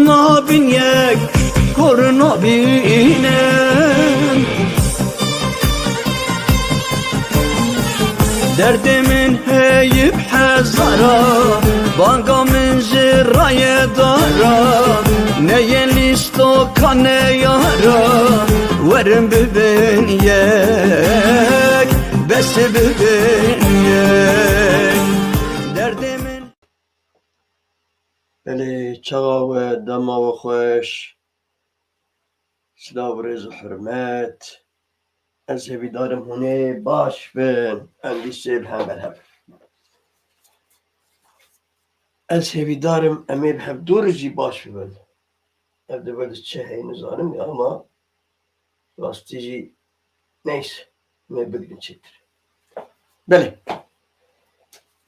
nabin yek kor nabinem derdimin heyip hezara banga min jiraya dara neye listo kane yara verin bibin yek besi bibin yek derdimin Beli çağa ve dama ve hoş Silav rezu hürmet Ez hevidarım hune baş ben Endişe bilhem hep Ez hevidarım emir hep duruci baş ben Evde böyle çeheyini zanım ya ama Rastici neyse ne bilgin çektir Beli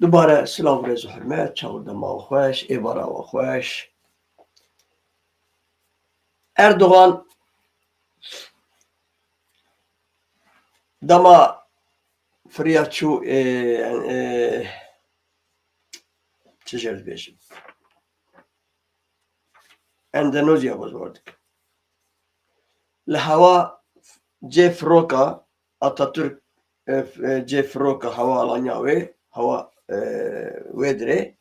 Dubare silav rezu hürmet Çağı dama ve hoş Evara ve hoş Erdoğan dama friyaçu çeşit beşim. Endonezya vardık. Lehava Cefroka Atatürk Cefroka hava alanya ve hava vedre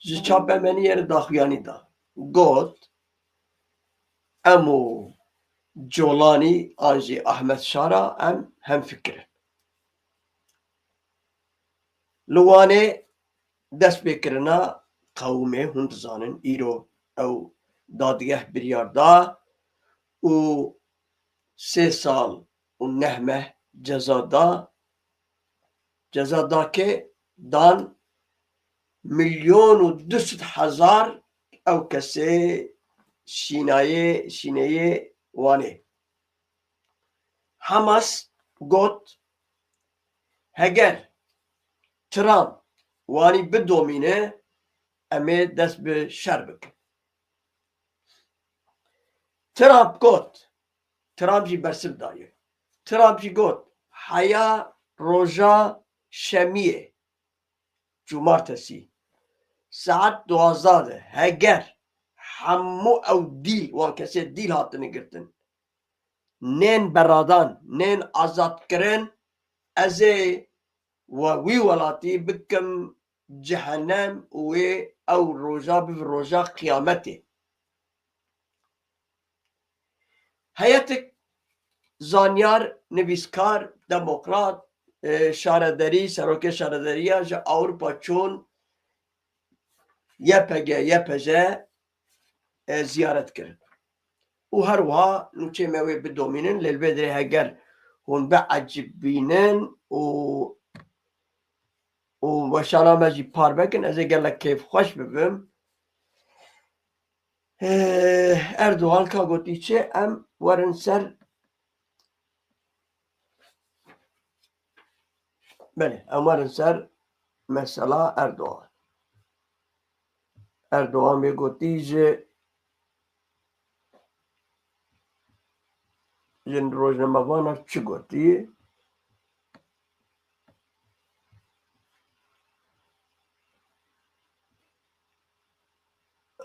Ziçabe beni yeri dahyani da God emu Colani Anji Ahmet Şara hem fikir. Luane dest bekirina kavme huntuzanın iro ev dadigeh bir yarda u 3 sal u nehme cezada ke dan 1,200,000 ev kese şineye vane. Hamas got heger Trump wani bidomine eme dest bi şer bikin. Trump got Trump jî bersiv daye. Trump jî got heya roja şemiyê cumartesî saet 12 de heger hemû ew dîl wan kesê dîl hatine girtin nên beradan nên azadkirin ez ê wî welatî bikim cehennem wê ew roja bibe roja kıyametê. Heyetek zanyar, nivîskar, demokrat, şarederî, serokê şarederiya ji Awropa çûn YPG ziyaret kirin. û her wiha nûçê me wê bidomînin lê li vê derê heger hûn beecibînin û weşana me jî par bikin ez ê gelek kêfxweş bibim. Erdoğan ka gotî çi em werin ser belê em werin ser mesela Erdoğan. Erdoğan vê gotî ji rojnamevana çi gotî?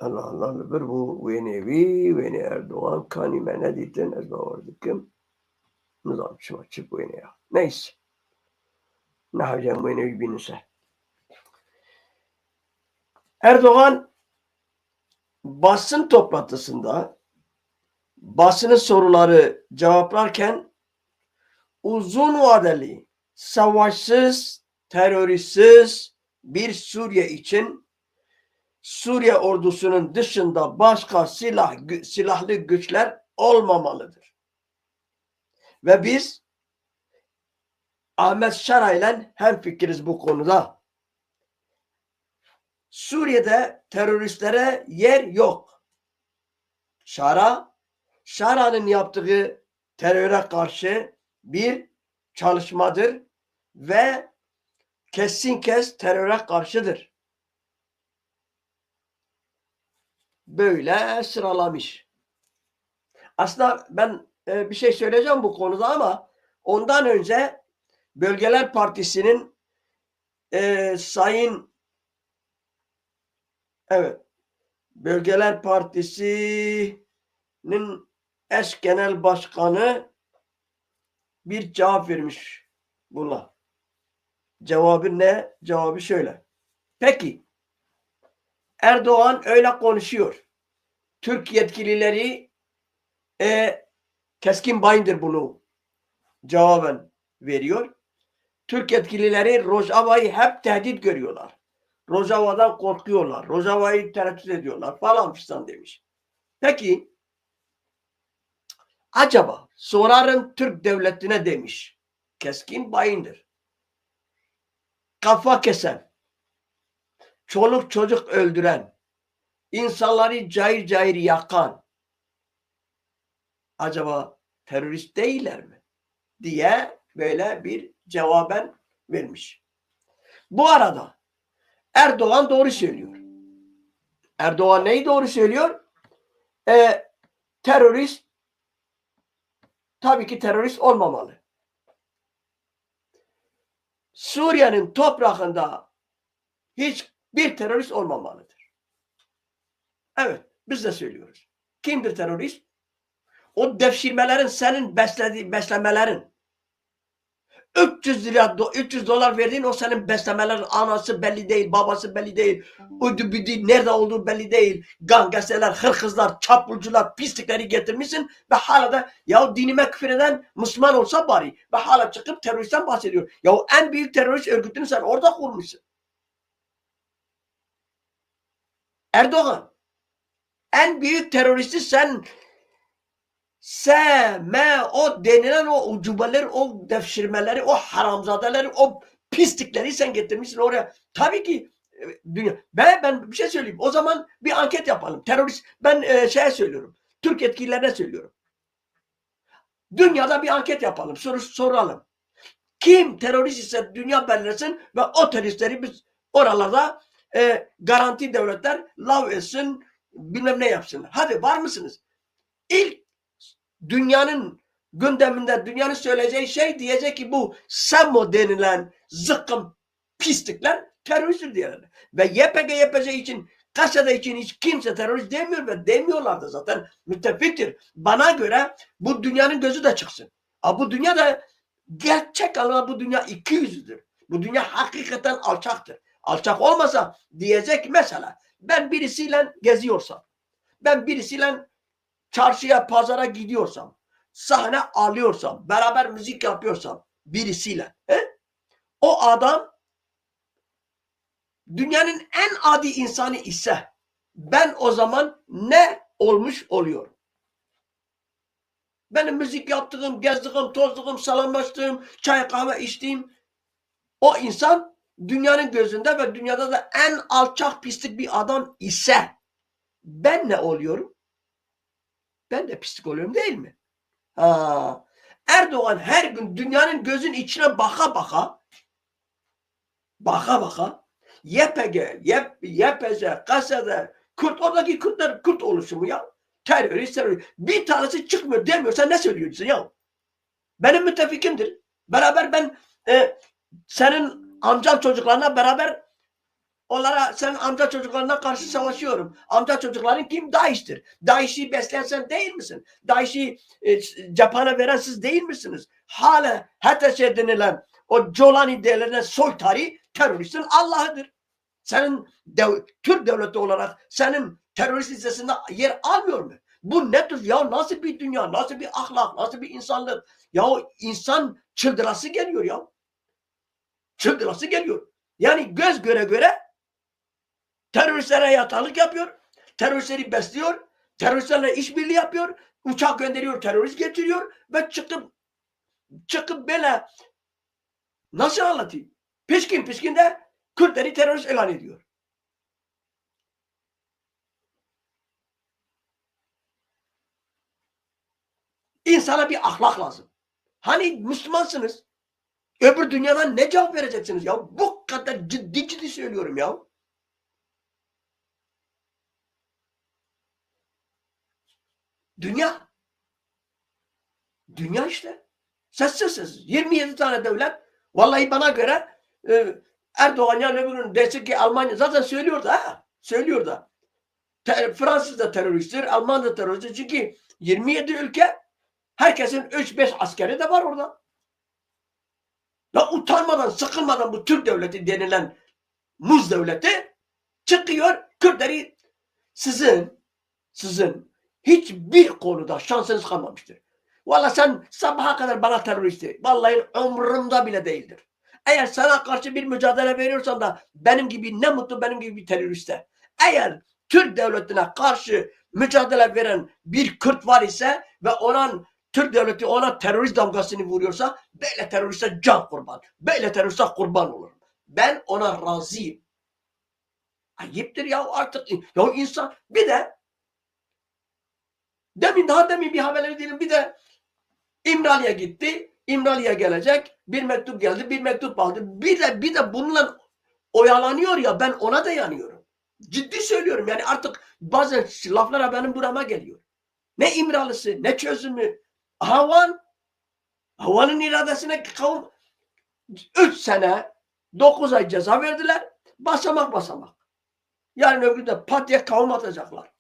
Allah Allah li bir bû wênê Erdoğan kanî me nedîtin ez bawer dikim nizanim çima çi wêne ya. Neyse. Nehewcem wêne wî bînise. Erdoğan basın toplantısında basının soruları cevaplarken uzun vadeli, savaşsız, teröristsiz bir Suriye için Suriye ordusunun dışında başka silahlı güçler olmamalıdır. Ve biz Ahmet Şara ile hemfikiriz bu konuda. Suriye'de teröristlere yer yok. Şara'nın yaptığı teröre karşı bir çalışmadır ve kesin teröre karşıdır. Böyle sıralamış. Aslında ben bir şey söyleyeceğim bu konuda ama ondan önce Bölgeler Partisi'nin Sayın Bölgeler Partisi'nin eş genel başkanı bir cevap vermiş buna. Cevabı ne? Cevabı şöyle. Peki Erdoğan öyle konuşuyor. Türk yetkilileri Keskin Bayındır bunu cevaben veriyor. Türk yetkilileri Rojava'yı hep tehdit görüyorlar. Rojava'dan korkuyorlar. Rojava'yı tereddüt ediyorlar falan filan demiş. Peki acaba sorarım Türk devletine demiş. Keskin Bayındır. Kafa kesen, çoluk çocuk öldüren, insanları cayır cayır yakan acaba terörist değiller mi? Diye böyle bir cevaben vermiş. Bu arada Erdoğan doğru söylüyor. Erdoğan neyi doğru söylüyor? Terörist tabii ki terörist olmamalı. Suriye'nin toprağında hiçbir terörist olmamalıdır. Evet, biz de söylüyoruz. Kimdir terörist? O devşirmelerin, senin beslemelerin. 300 lira, 300 dolar verdiğin o senin beslemelerin, anası belli değil, babası belli değil, uydu büdü nerede olduğu belli değil, gangsterler, hırkızlar, çapulcular, pislikleri getirmişsin ve hala da ya dinime küfür eden Müslüman olsa bari ve hala çıkıp teröristten bahsediyor. Ya en büyük terörist örgütünü sen orada kurmuşsun. Erdoğan, en büyük teröristi sen o denilen o ucubeleri, o devşirmeleri, o haramzadeleri, o pislikleri sen getirmişsin oraya. Tabii ki dünya. Ben bir şey söyleyeyim. O zaman bir anket yapalım. Terörist, ben söylüyorum. Türk yetkililerine söylüyorum. Dünyada bir anket yapalım. Soralım. Kim terörist ise dünya belirlesin ve o teröristleri biz oralarda garanti devletler lav etsin, bilmem ne yapsınlar. Hadi var mısınız? İlk dünyanın gündeminde, dünyanın söyleyeceği şey diyecek ki bu Semmo denilen zıkkım pislikler teröristtir diyorlar. Ve YPG için, Kaşada için hiç kimse terörist demiyor ve demiyorlardı zaten, müttefiktir. Bana göre bu dünyanın gözü de çıksın. Bu dünya da gerçek anlamda bu dünya iki yüzlüdür. Bu dünya hakikaten alçaktır. Alçak olmasa diyecek mesela ben birisiyle geziyorsam, ben birisiyle çarşıya, pazara gidiyorsam, sahne alıyorsam, beraber müzik yapıyorsam birisiyle, o adam dünyanın en adi insanı ise ben o zaman ne olmuş oluyorum? Benim müzik yaptığım, gezdiğim, tozduğum, selamlaştığım, çay kahve içtiğim o insan dünyanın gözünde ve dünyada da en alçak pislik bir adam ise ben ne oluyorum? Ben de pislik oluyorum değil mi? Erdoğan her gün dünyanın gözün içine baka baka YPG, YPG, Gazze'de Kürt, oradaki Kürtler Kürt oluşumu ya. Terörist. Bir tanesi çıkmıyor demiyorsa ne söylüyorsun ya? Benim müttefikimdir. Beraber ben senin amcan çocuklarına beraber senin amca çocuklarına karşı savaşıyorum. Amca çocukların kim? DAEŞ'tir. DAEŞ'i besleyen sen değil misin? DAEŞ'i cephane veren siz değil misiniz? Hala HTŞ denilen o Colani denilen soytarı teröristin Allah'ıdır. Senin Türk devleti olarak senin terörist listesinde yer almıyor mu? Bu nedir ya? Nasıl bir dünya? Nasıl bir ahlak? Nasıl bir insanlık? Ya insan çıldırası geliyor ya. Çıldırası geliyor. Yani göz göre göre teröristlere yatarlık yapıyor. Teröristleri besliyor. Teröristlerle işbirliği yapıyor. Uçak gönderiyor, terörist getiriyor ve çıkıp böyle nasıl anlatayım? Pişkin de Kürtleri terörist ilan ediyor. İnsana bir ahlak lazım. Hani Müslümansınız. Öbür dünyadan ne cevap vereceksiniz ya? Bu kadar ciddi söylüyorum ya. Dünya. Dünya işte. Sessiz. 27 tane devlet. Vallahi bana göre Erdoğan yani öbür gün desin ki Almanya zaten söylüyor da. Fransız da teröristtir, Alman da teröristtir. Çünkü 27 ülke, herkesin 3-5 askeri de var orada. Ya utanmadan, sıkılmadan bu Türk devleti denilen muz devleti çıkıyor, Kürtleri sizin hiçbir konuda şansınız kalmamıştır. Valla sen sabaha kadar bana teröristi. Vallahi umurumda bile değildir. Eğer sana karşı bir mücadele veriyorsan da benim gibi ne mutlu benim gibi bir teröriste. Eğer Türk devletine karşı mücadele veren bir Kürt var ise ve Türk devleti ona terörist damgasını vuruyorsa böyle teröriste can kurban. Böyle teröriste kurban olurum. Ben ona razıyım. Ayıptır ya artık. Ya insan bir de daha demin bir haberleri diyelim. Bir de İmralı'ya gitti. İmralı'ya gelecek. Bir mektup geldi. Bir mektup aldı. Bir de bununla oyalanıyor ya, ben ona da yanıyorum. Ciddi söylüyorum. Yani artık bazı laflara benim burama geliyor. Ne İmralısı, ne çözümü. Havanın iradesine kavum 3 sene 9 ay ceza verdiler. Basamak basamak. Yarın öbür gün de pat diye kavum atacaklar.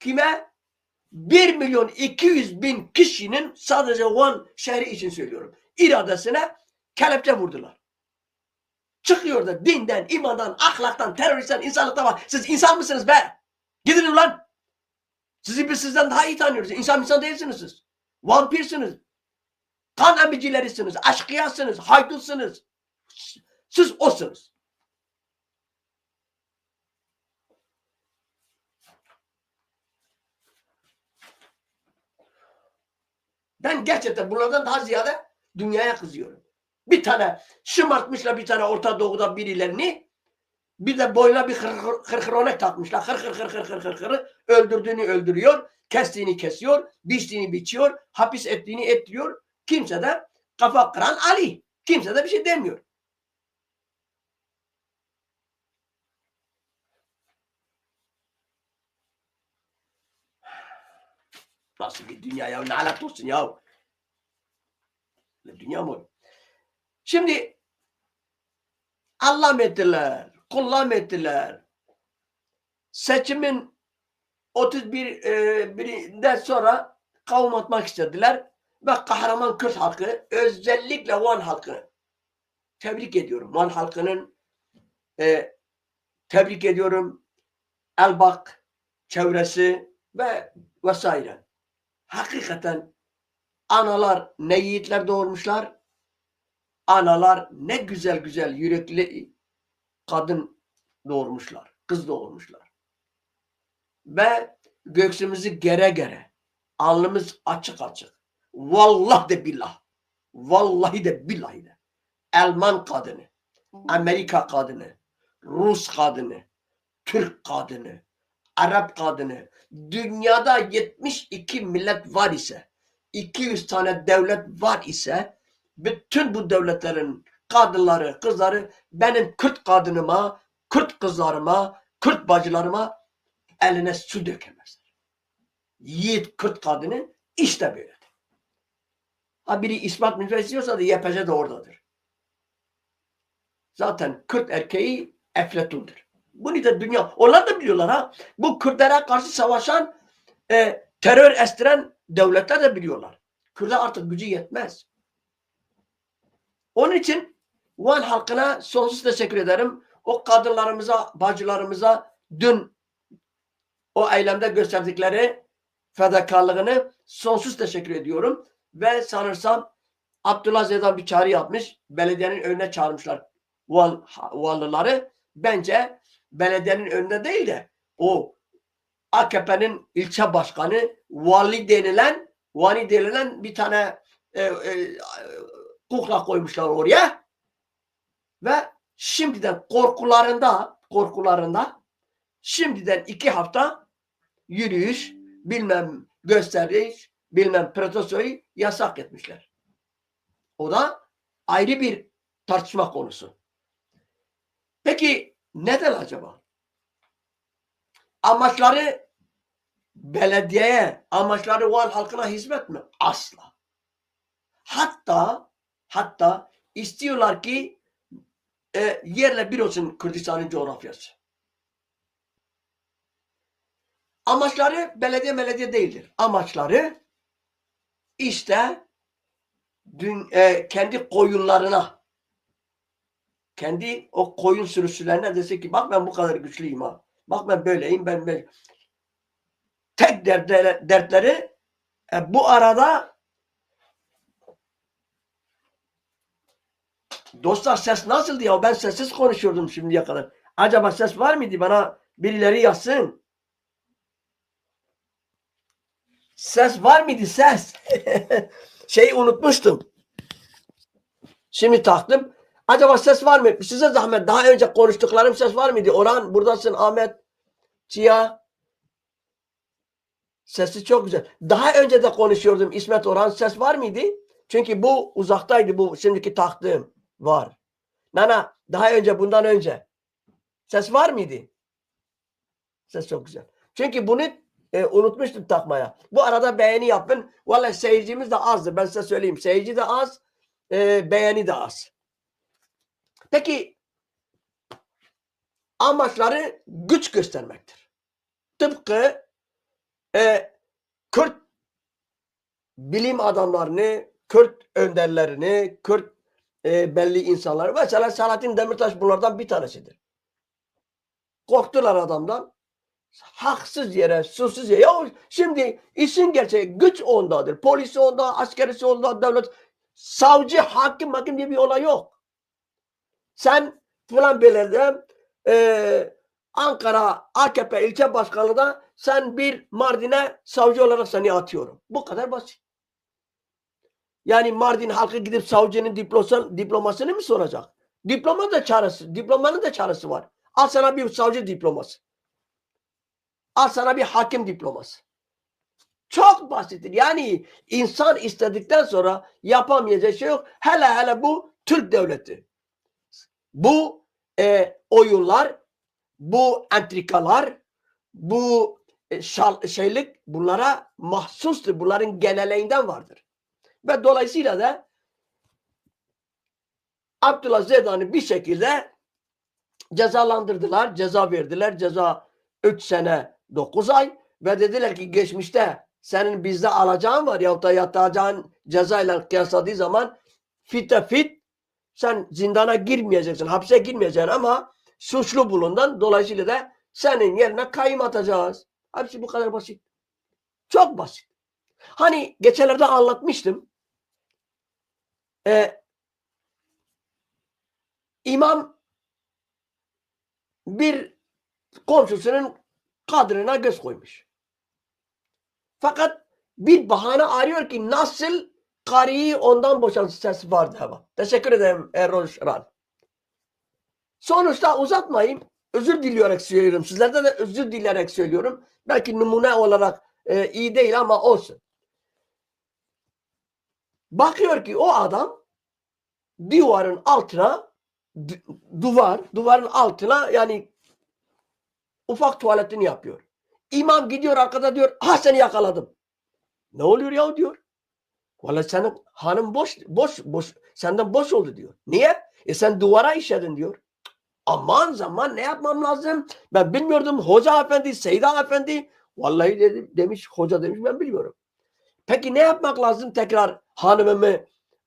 Kime? 1.200.000 kişinin, sadece Van şehri için söylüyorum, iradesine kelepçe vurdular. Çıkıyor da dinden, imandan, ahlaktan, teröristten, insanlıktan var. Siz insan mısınız be? Gidin ulan. Sizi biz sizden daha iyi tanıyoruz. İnsan değilsiniz siz. Vampirsiniz. Kan emicilerisiniz. Aşkıyasınız. Haydutsunuz. Siz osunuz. Ben gerçekten bunlardan daha ziyade dünyaya kızıyorum. Bir tane şımartmışlar, bir tane Orta Doğu'da birilerini, bir de boyuna bir hırhıronek takmışlar. Hır öldürdüğünü öldürüyor, kestiğini kesiyor, biçtiğini biçiyor, hapis ettiğini ettiriyor. Kimse de kafa kıran Ali. Kimse de bir şey demiyor. Nasıl bir dünya ya? Lanet olsun ya. Dünya mı? Şimdi Allah ettiler, kullam ettiler. Seçimin 31'inden sonra kavum atmak istediler ve kahraman Kürt halkı, özellikle Van halkı tebrik ediyorum. Van halkının tebrik ediyorum. Elbak çevresi ve vesaire. Hakikaten analar ne yiğitler doğurmuşlar. Analar ne güzel güzel yürekli kadın doğurmuşlar. Kız doğurmuşlar. Ve göğsümüzü gere gere, alnımız açık açık. Vallahi de billah. Vallahi de billahi de. Alman kadını, Amerika kadını, Rus kadını, Türk kadını, Arap kadını, dünyada 72 millet var ise, 200 tane devlet var ise, bütün bu devletlerin kadınları, kızları benim Kürt kadınıma, Kürt kızlarıma, Kürt bacılarıma eline su dökemezler. Yiğit Kürt kadını işte böyledir. Ha biri ispat müfes istiyorsa da YPJ de oradadır. Zaten Kürt erkeği Efletun'dur. Bunu da dünya, onlar da biliyorlar ha. Bu Kürtlere karşı savaşan, terör estiren devletler de biliyorlar. Kürt'e artık gücü yetmez. Onun için Van halkına sonsuz teşekkür ederim. O kadınlarımıza, bacılarımıza dün o eylemde gösterdikleri fedakarlığını sonsuz teşekkür ediyorum. Ve sanırsam Abdullah Zeydan bir çağrı yapmış. Belediyenin önüne çağırmışlar Vanlıları. Bence belediyenin önünde değil de o AKP'nin ilçe başkanı Vani denilen bir tane kukla koymuşlar oraya ve şimdiden korkularında şimdiden 2 hafta yürüyüş, bilmem gösteriş, bilmem protestoyu yasak etmişler. O da ayrı bir tartışma konusu. Peki neden acaba? Amaçları belediyeye, amaçları Van halkına hizmet mi? Asla. Hatta istiyorlar ki yerle bir olsun Kürdistan'ın coğrafyası. Amaçları belediye değildir. Amaçları işte kendi koyunlarına, kendi o koyun sürüsülerine dese ki bak ben bu kadar güçlüyüm ha. Bak ben böyleyim. Ben tek dertleri bu arada dostlar ses nasıldı ya? Ben sessiz konuşuyordum şimdiye kadar. Acaba ses var mıydı? Bana birileri yazsın. Ses var mıydı? Ses. Şeyi unutmuştum. Şimdi taktım. Acaba ses var mı? Size zahmet. Daha önce konuştuklarım ses var mıydı? Orhan buradasın. Ahmet, Cia. Sesi çok güzel. Daha önce de konuşuyordum. İsmet Orhan ses var mıydı? Çünkü bu uzaktaydı. Bu şimdiki taktığım var. Nana daha önce bundan önce ses var mıydı? Ses çok güzel. Çünkü bunu unutmuştum takmaya. Bu arada beğeni yapın. Vallahi seyircimiz de azdır. Ben size söyleyeyim. Seyirci de az. Beğeni de az. Peki amaçları güç göstermektir. Tıpkı Kürt bilim adamlarını, Kürt önderlerini, Kürt belli insanları. Mesela Selahattin Demirtaş bunlardan bir tanesidir. Korktular adamdan. Haksız yere, susuz yere. Ya şimdi işin gerçeği güç ondadır. Polisi onda, askerisi onda, devlet, savcı, hakim diye bir olay yok. Sen falan belirde Ankara AKP ilçe başkanlığı da sen bir Mardin'e savcı olarak seni atıyorum. Bu kadar basit. Yani Mardin halkı gidip savcının diplomasını mı soracak? Diplomanın da çaresi var. Al sana bir savcı diploması. Al sana bir hakim diploması. Çok basittir. Yani insan istedikten sonra yapamayacağı şey yok. Hele bu Türk devleti. Bu oyunlar, bu entrikalar, bu şeylik bunlara mahsustur. Bunların geneleğinden vardır. Ve dolayısıyla da Abdullah Zedan'ı bir şekilde cezalandırdılar. Ceza verdiler. Ceza 3 sene 9 ay ve dediler ki geçmişte senin bizde alacağın var yahut da yatacağın cezayla kıyasladığı zaman fit sen zindana girmeyeceksin, hapse girmeyeceksin ama suçlu bulundan dolayısıyla da senin yerine kayyum atacağız. Hepsi bu kadar basit. Çok basit. Hani geçenlerde anlatmıştım. İmam bir komşusunun kadrına göz koymuş. Fakat bir bahane arıyor ki nasıl karıyı ondan boşansın sesi vardı hava. Teşekkür ederim Erol Şaran. Sonuçta uzatmayayım. Özür diliyorum söylüyorum. Sizlerden de özür dileyerek söylüyorum. Belki numune olarak iyi değil ama olsun. Bakıyor ki o adam duvarın altına duvarın altına yani ufak tuvaletini yapıyor. İmam gidiyor arkada diyor ha seni yakaladım. Ne oluyor ya diyor. Vallahi senin hanım boş senden boş oldu diyor. Niye? Sen duvara işledin diyor. Aman zaman ne yapmam lazım? Ben bilmiyordum. Hoca efendi, Seyda efendi. Vallahi demiş hoca demiş ben biliyorum. Peki ne yapmak lazım tekrar hanımımı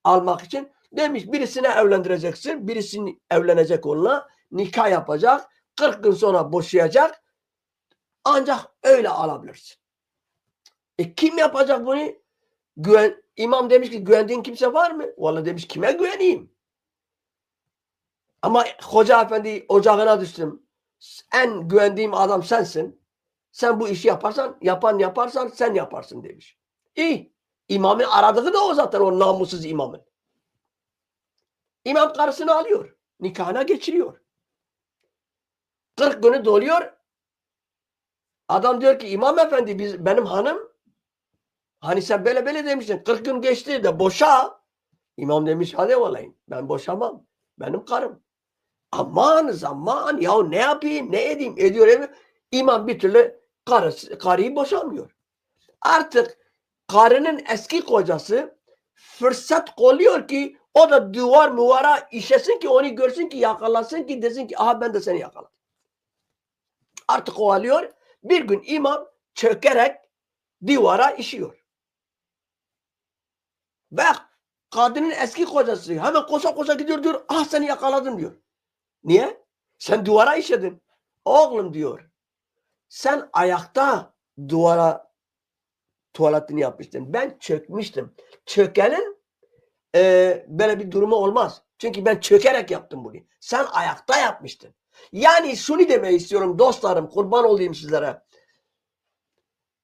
almak için? Demiş birisine evlendireceksin. Birisini evlenecek onunla. Nikah yapacak. 40 gün sonra boşayacak. Ancak öyle alabilirsin. Kim yapacak bunu? İmam demiş ki güvendiğin kimse var mı? Vallahi demiş kime güveneyim? Ama hoca efendi ocağına düştüm. En güvendiğim adam sensin. Sen bu işi yaparsan sen yaparsın demiş. İyi. İmamın aradığı da o zaten o namussuz imamın. İmam karısını alıyor. Nikahına geçiriyor. 40 günü doluyor. Adam diyor ki İmam efendi benim hanım hani sen böyle demiştin 40 gün geçti de boşa. İmam demiş hadi vallahi ben boşamam. Benim karım. Aman zaman ya ne yapayım ne edeyim ediyor. İmam bir türlü karıyı boşamıyor. Artık karının eski kocası fırsat kolluyor ki o da duvara işesin ki onu görsün ki yakalasın ki desin ki aha ben de seni yakaladım. Artık o alıyor. Bir gün imam çökerek divara işiyor. Ve kadının eski kocası hemen koşa koşa gidiyor diyor. Ah seni yakaladım diyor. Niye? Sen duvara işedin. Oğlum diyor. Sen ayakta duvara tuvaletini yapmıştın. Ben çökmüştüm. Çökenin böyle bir durumu olmaz. Çünkü ben çökerek yaptım bunu. Sen ayakta yapmıştın. Yani şunu demek istiyorum dostlarım. Kurban olayım sizlere.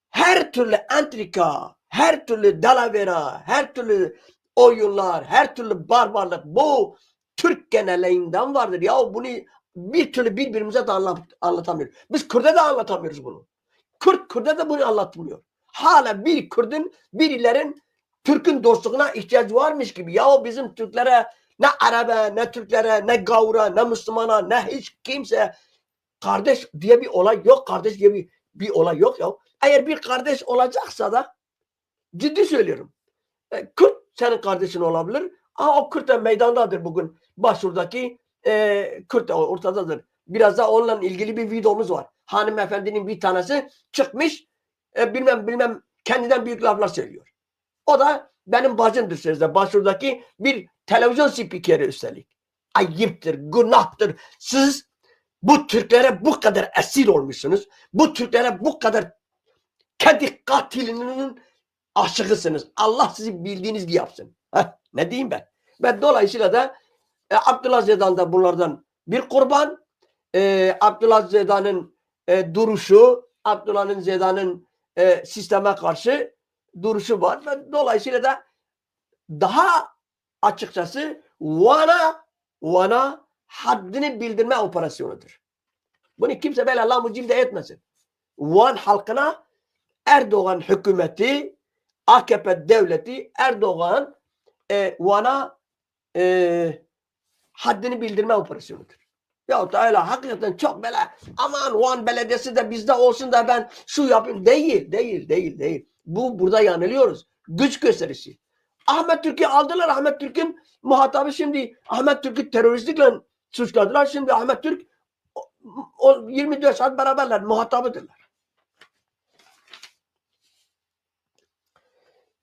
Her türlü entrika, her türlü dalavera, her türlü oyunlar, her türlü barbarlık bu Türk genelinden vardır. Ya bunu bir türlü birbirimize de anlatamıyoruz. Biz Kürt'e de anlatamıyoruz bunu. Kürt'e de bunu anlatmıyor. Hala bir Kürt'ün birilerin Türk'ün dostluğuna ihtiyacı varmış gibi. Ya bizim Türklere ne Arap'a, ne Türklere, ne Gavur'a, ne Müslümana, ne hiç kimse kardeş diye bir olay yok. Kardeş diye bir olay yok ya. Eğer bir kardeş olacaksa da ciddi söylüyorum. Kürt senin kardeşin olabilir. Ama o Kürt de meydandadır bugün. Başvurdaki Kürt de ortadadır. Biraz da onunla ilgili bir videomuz var. Hanımefendinin bir tanesi çıkmış bilmem kendinden büyük laflar söylüyor. O da benim bacımdır sözde. Başvurdaki bir televizyon spikeri üstelik. Ayıptır, günahtır. Siz bu Türklere bu kadar esir olmuşsunuz. Bu Türklere bu kadar kendi katilinin aşığısınız. Allah sizi bildiğiniz gibi yapsın. Ne diyeyim ben? Ve dolayısıyla da Abdullah Zedan da bunlardan bir kurban. Abdullah Zedan'ın duruşu, Abdullah Zedan'ın sisteme karşı duruşu var. Ve dolayısıyla da daha açıkçası Van'a haddini bildirme operasyonudur. Bunu kimse böyle lamucilde etmesin. Van halkına Erdoğan hükümeti, AKP devleti, Erdoğan Van'a haddini bildirme operasyonudur. Yahut da öyle hakikaten çok böyle aman Van belediyesi de bizde olsun da ben şu yapayım. Değil. Burada yanılıyoruz. Güç gösterisi. Ahmet Türk'ü aldılar. Ahmet Türk'ün muhatabı şimdi Ahmet Türk'ü teröristlikle suçladılar. Şimdi Ahmet Türk o 24 saat beraberler. Muhatabıdırlar.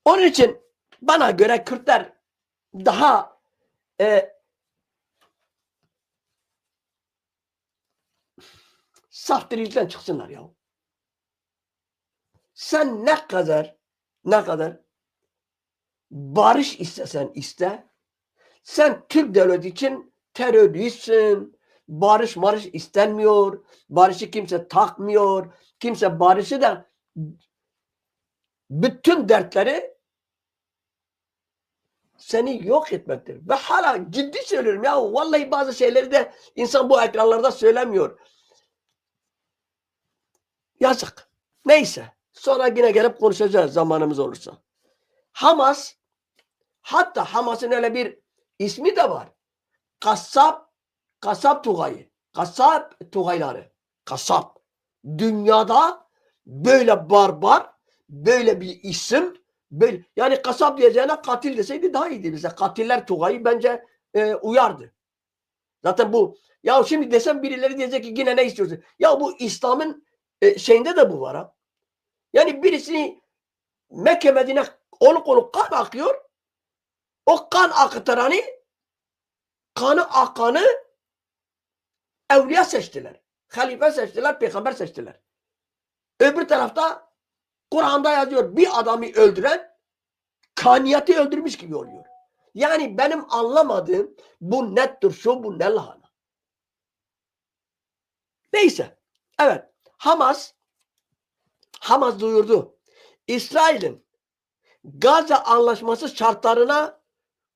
Onun için bana göre Kürtler daha saf dirilten çıksınlar ya. Sen ne kadar barış istesen iste, sen Türk devleti için teröristsin, barış istenmiyor, barışı kimse takmıyor, kimse barışı da bütün dertleri seni yok etmektir. Ve hala ciddi söylüyorum ya, vallahi bazı şeyleri de insan bu ekranlarda söylemiyor. Yazık. Neyse. Sonra yine gelip konuşacağız zamanımız olursa. Hamas, hatta Hamas'ın öyle bir ismi de var. Kasap Tugayı. Kasap Tugayları. Kasap. Dünyada böyle barbar, böyle bir isim, böyle, yani kasap diyeceğine katil deseydi daha iyiydi bize. Katiller Tugayı bence uyardı. Zaten bu, ya şimdi desem birileri diyecek ki yine ne istiyorsun? Ya bu İslam'ın şeyinde de bu var ha. Yani birisini Mekke Medine kolu kan akıyor. O kan akıtıranı, kanı akanı evliya seçtiler. Halife seçtiler, peygamber seçtiler. Öbür tarafta Kur'an'da yazıyor bir adamı öldüren kaniyeti öldürmüş gibi oluyor. Yani benim anlamadığım bu nettir, şu bu ne lahana. Neyse. Evet. Hamas duyurdu. İsrail'in Gazze anlaşması şartlarına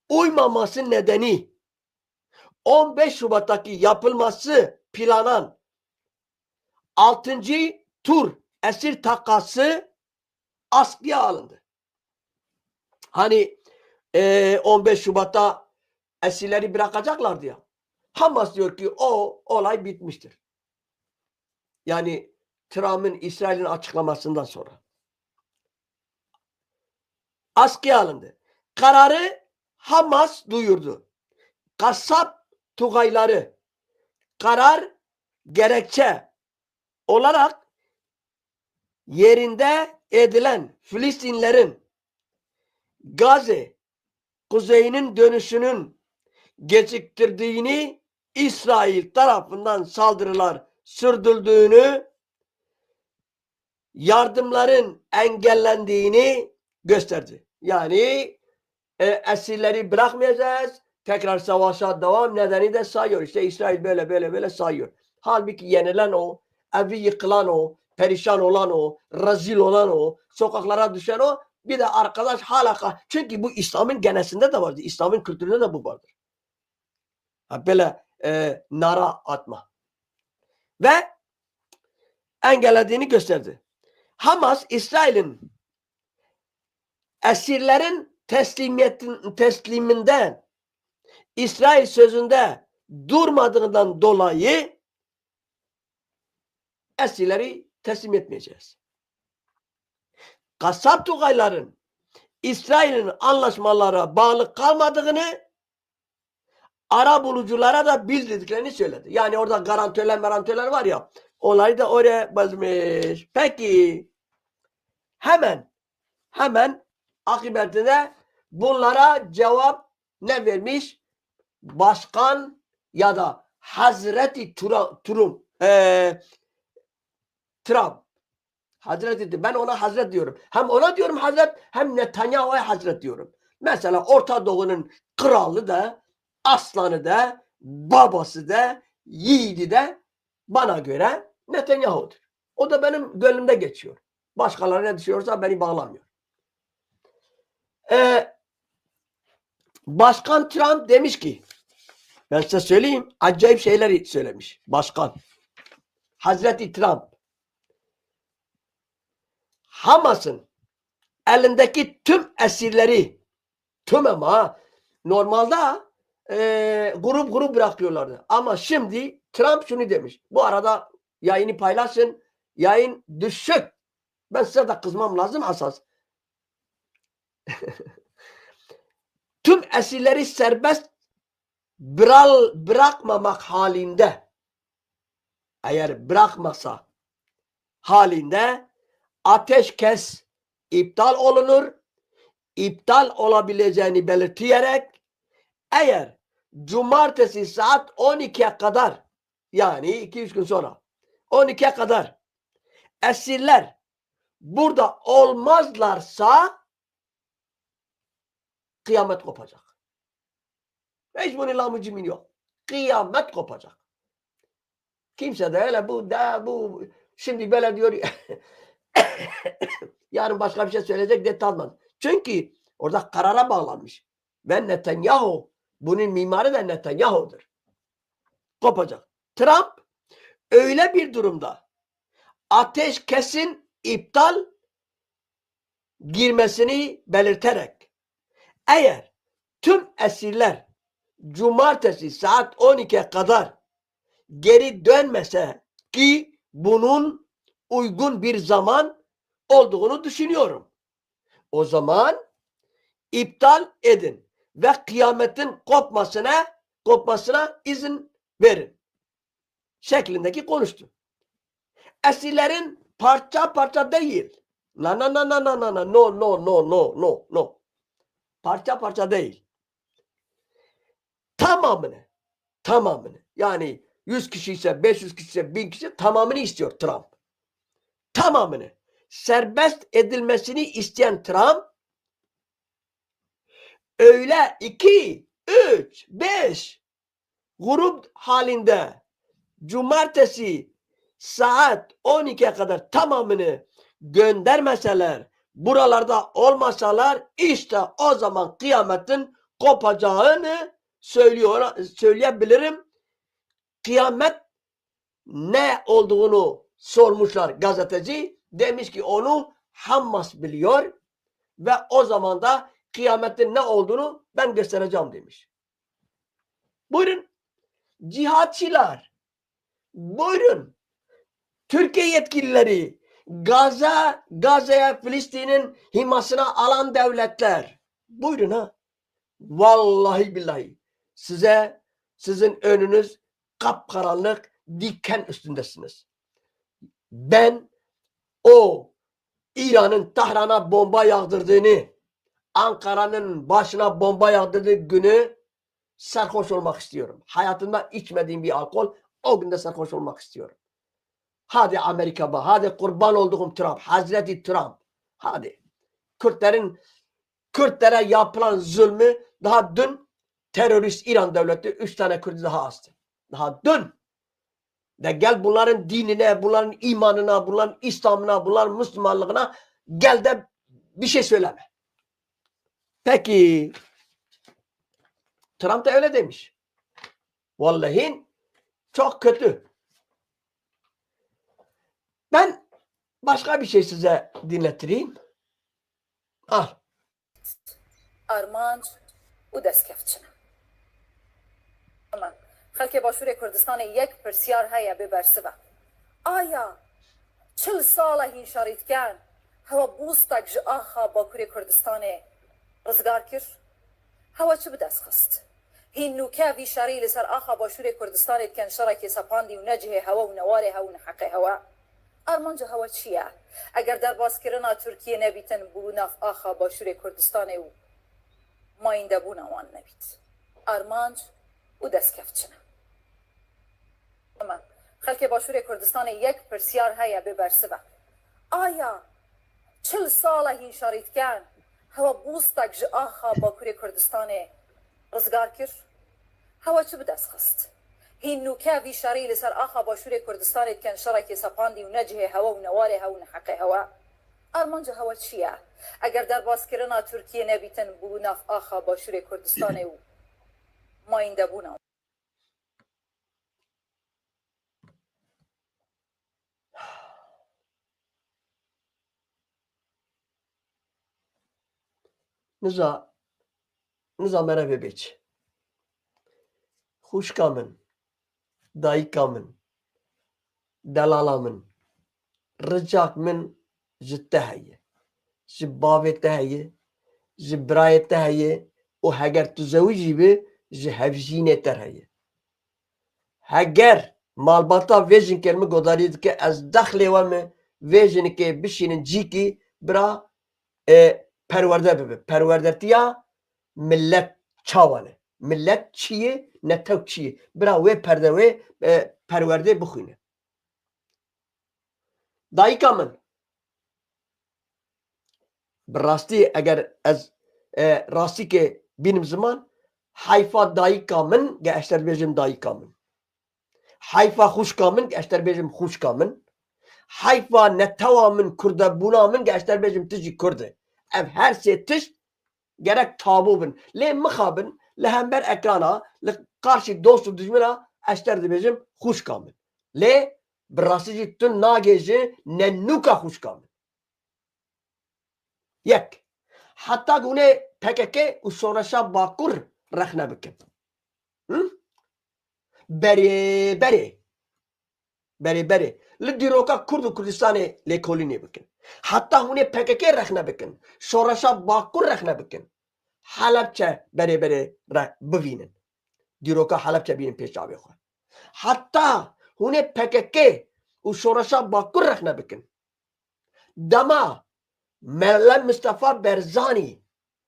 uymaması nedeni 15 Şubat'taki yapılması planan 6. tur esir takası askıya alındı. Hani 15 Şubat'ta esirleri bırakacaklardı ya. Hamas diyor ki o olay bitmiştir. Yani Trump'ın İsrail'in açıklamasından sonra. Askıya alındı. Kararı Hamas duyurdu. Kasap Tugayları karar gerekçe olarak yerinde edilen Filistinlerin Gazze kuzeyinin dönüşünün geciktirdiğini, İsrail tarafından saldırılar sürdürdüğünü, yardımların engellendiğini gösterdi. Yani esirleri bırakmayacağız, tekrar savaşa devam nedeni de sayıyor. İşte İsrail böyle sayıyor. Halbuki yenilen o, evi yıkılan o, perişan olan o, rezil olan o, sokaklara düşen o, bir de arkadaş hala, çünkü bu İslam'ın genesinde de vardır. İslam'ın kültüründe de bu vardır. Böyle nara atma. Ve engellediğini gösterdi. Hamas, İsrail'in esirlerin tesliminden İsrail sözünde durmadığından dolayı esirleri teslim etmeyeceğiz. Kasap tugayların İsrail'in anlaşmalara bağlı kalmadığını ara buluculara da bildirdiklerini söyledi. Yani orada garantörler var ya, onları da oraya basmış. Peki hemen akıbetinde bunlara cevap ne vermiş? Başkan ya da Hazreti Trump. Hazreti, ben ona Hazret diyorum. Hem ona diyorum Hazret, hem Netanyahu'ya Hazret diyorum. Mesela Orta Doğu'nun kralı da, aslanı da, babası da, yiğidi de bana göre Netanyahu'dur. O da benim gönlümde geçiyor. Başkaları ne düşünüyorsa beni bağlamıyor. Başkan Trump demiş ki, ben size söyleyeyim, acayip şeyler söylemiş başkan. Hazreti Trump, Hamas'ın elindeki tüm esirleri, tüm ama normalde grup bırakıyorlardı. Ama şimdi Trump şunu demiş. Bu arada yayını paylaşın. Yayın düşük. Ben size de kızmam lazım asas. Tüm esirleri serbest bırakmamak halinde, eğer bırakmasa halinde ateşkes iptal olunur. İptal olabileceğini belirterek, eğer cumartesi saat 12'ye kadar, yani 2-3 gün sonra 12'ye kadar esirler burada olmazlarsa kıyamet kopacak. Hiç bunun lamıcımın yok. Kıyamet kopacak. Kimse de öyle bu şimdi böyle diyor yarın başka bir şey söyleyecek de tanımaz. Çünkü orada karara bağlanmış. Ve Netanyahu, bunun mimarı da Netanyahu'dur. Kopacak. Trump öyle bir durumda ateşkesin iptal girmesini belirterek, eğer tüm esirler cumartesi saat 12'ye kadar geri dönmese, ki bunun uygun bir zaman olduğunu düşünüyorum, o zaman iptal edin ve kıyametin kopmasına izin verin şeklindeki konuştu. Esirlerin parça parça değil. No. Parça parça değil. Tamamını. Yani 100 kişi ise, 500 kişi ise, 1000 kişi, tamamını istiyor Trump. Tamamını. Serbest edilmesini isteyen Trump, öyle 2, 3, 5 grup halinde cumartesi saat 12'ye kadar tamamını göndermeseler, buralarda olmasalar, işte o zaman kıyametin kopacağını söyleyebilirim. Kıyamet ne olduğunu sormuşlar gazeteci. Demiş ki onu Hamas biliyor ve o zaman da kıyametin ne olduğunu ben göstereceğim demiş. Buyurun cihatçılar, buyurun Türkiye yetkilileri, Gazze'ye, Filistin'in himasına alan devletler, buyurun ha. Vallahi billahi sizin önünüz kapkaranlık, diken üstündesiniz. Ben o İran'ın Tahran'a bomba yağdırdığını, Ankara'nın başına bomba yağdırdığı günü sarhoş olmak istiyorum. Hayatımda içmediğim bir alkol, o günde sarhoş olmak istiyorum. Hadi Amerika'ba, hadi kurban olduğum Trump, Hazreti Trump. Hadi. Kürtlere yapılan zulmü daha dün terörist İran devleti 3 tane Kürt'ü daha astı. Daha dün. De gel bunların dinine, bunların imanına, bunların İslam'ına, bunların Müslümanlığına gel de bir şey söyleme. Peki Trump da öyle demiş. Vallahi çok kötü. Ben başka bir şey size dinletireyim. Al. Armanc û destkevçine. Xelkê Başûrê Kurdistanê yek pirsyar heye bi bersive. Aya çil sala hîn şarîtken hewa bûstek ji axa Bakurê Kurdistanê rizgar kir? Hewa çi bi dest xist? Hîn nûkevî şerî li ser axa Başûrê Kurdistanê dikin şerekê sepandî û necihê hewa û newarê hew û neheqê hewa. Armanca hewa çi ye? Eger derbazkirina Tirkiye nebîtin bû nav axa Başûrê Kurdistanê û mayîndebûna wan nebît. Armanc û destkevçine. Xelkê Başûrê Kurdistanê yek pirsyar heye bi bersive. Aya çil sala hîn şarîtken hewa bûstek ji axa Bakurê Kurdistanê rizgar kir? Hewa çi bi dest xist? Hîn nûkevî şerî li ser axa Başûrê Kurdistanê dikin şerekê sepandî û necihê hewa û newarê hew û neheqê hewa. Armanca hewa çi ye? Eger derbazkirina Tirkiye nebîtin bû nav axa Başûrê Kurdistanê û mayîndebûna. Niza merhaba beç. Xuşka min, dayika min, delala min, ricak min ji te heye. Ji bavê te heye, ji birayê te heye û heger tu zewî bi ji hevjînê te heye. Heger malbata vê jinkê min godarî dike ez dexlê we mi vê jinkê bişînin cîkî bira perwerde bibe. Perwerdetiya millet çawan e. Millet çi ye ne tew çi ye. Bira wê perde wê perwerdê bixwîne. Dayika min bi rastî eger ez rastîkê bînim ziman heyfa dayika min ge ez terbêjim dayika min. Heyfa xuşka min ge ez terbêjim xuşka min. Heyfa netewa min kurdebûna min ge ez terbêjim tu jî Kurd e. Ev her sê tişt gerek tabu bin. Lê mixabin li hember ekrana li karşî dost û dijmina ez ter dibêjim xuşka min. Lê bi rastî jî tu nagê ji nenûka xuşka min. Yek. Heta hûnê PKK û Şoreşa Bakur rexne bikin. Berê berê li dîroka Kurd û Kurdistanê lêkolînê bikin. Heta hûnê PKK rexne bikin. Şoreşa Bakur rexne bikin. Helepçe berê bivînin. Dîroka Helepçe bînin pêş çavê xwe. Heta hûnê PKK û Şoreşa Bakur rexne bikin. Dema Meryem Mustafa Berzanî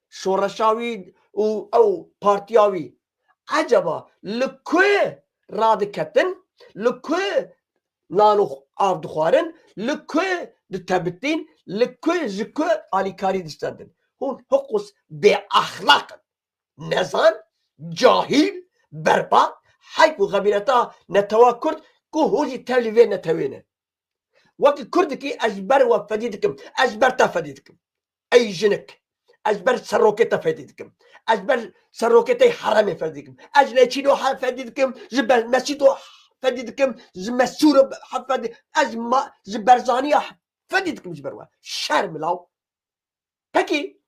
şoreşa wî û ew partiya wî eceba li kwê radiketin, li kwê nan û av dixwarin, li kwê ditebitîn, li kwê ji kwê alîkarî distendin. Hûn hiqûs bêaxlaqin. Nezan, cahîl, berbat, heyf û xebîreta netewa Kurd ku hûn jî tev li vê netewê ne. Wekî Kurdekî ez ber we fedî dikim, ez ber te fedî dikim. Ey jinik, ez ber serokê te fedî dikim. Ez ber serokêtê heremê fedî dikim. Ez Nêçîro fedî dikim, ji Mesîdo fedî dikim, ji Mesûro fedî, ez ji Berzaniya fedî dikim ji ber we. Şer milav. Pekî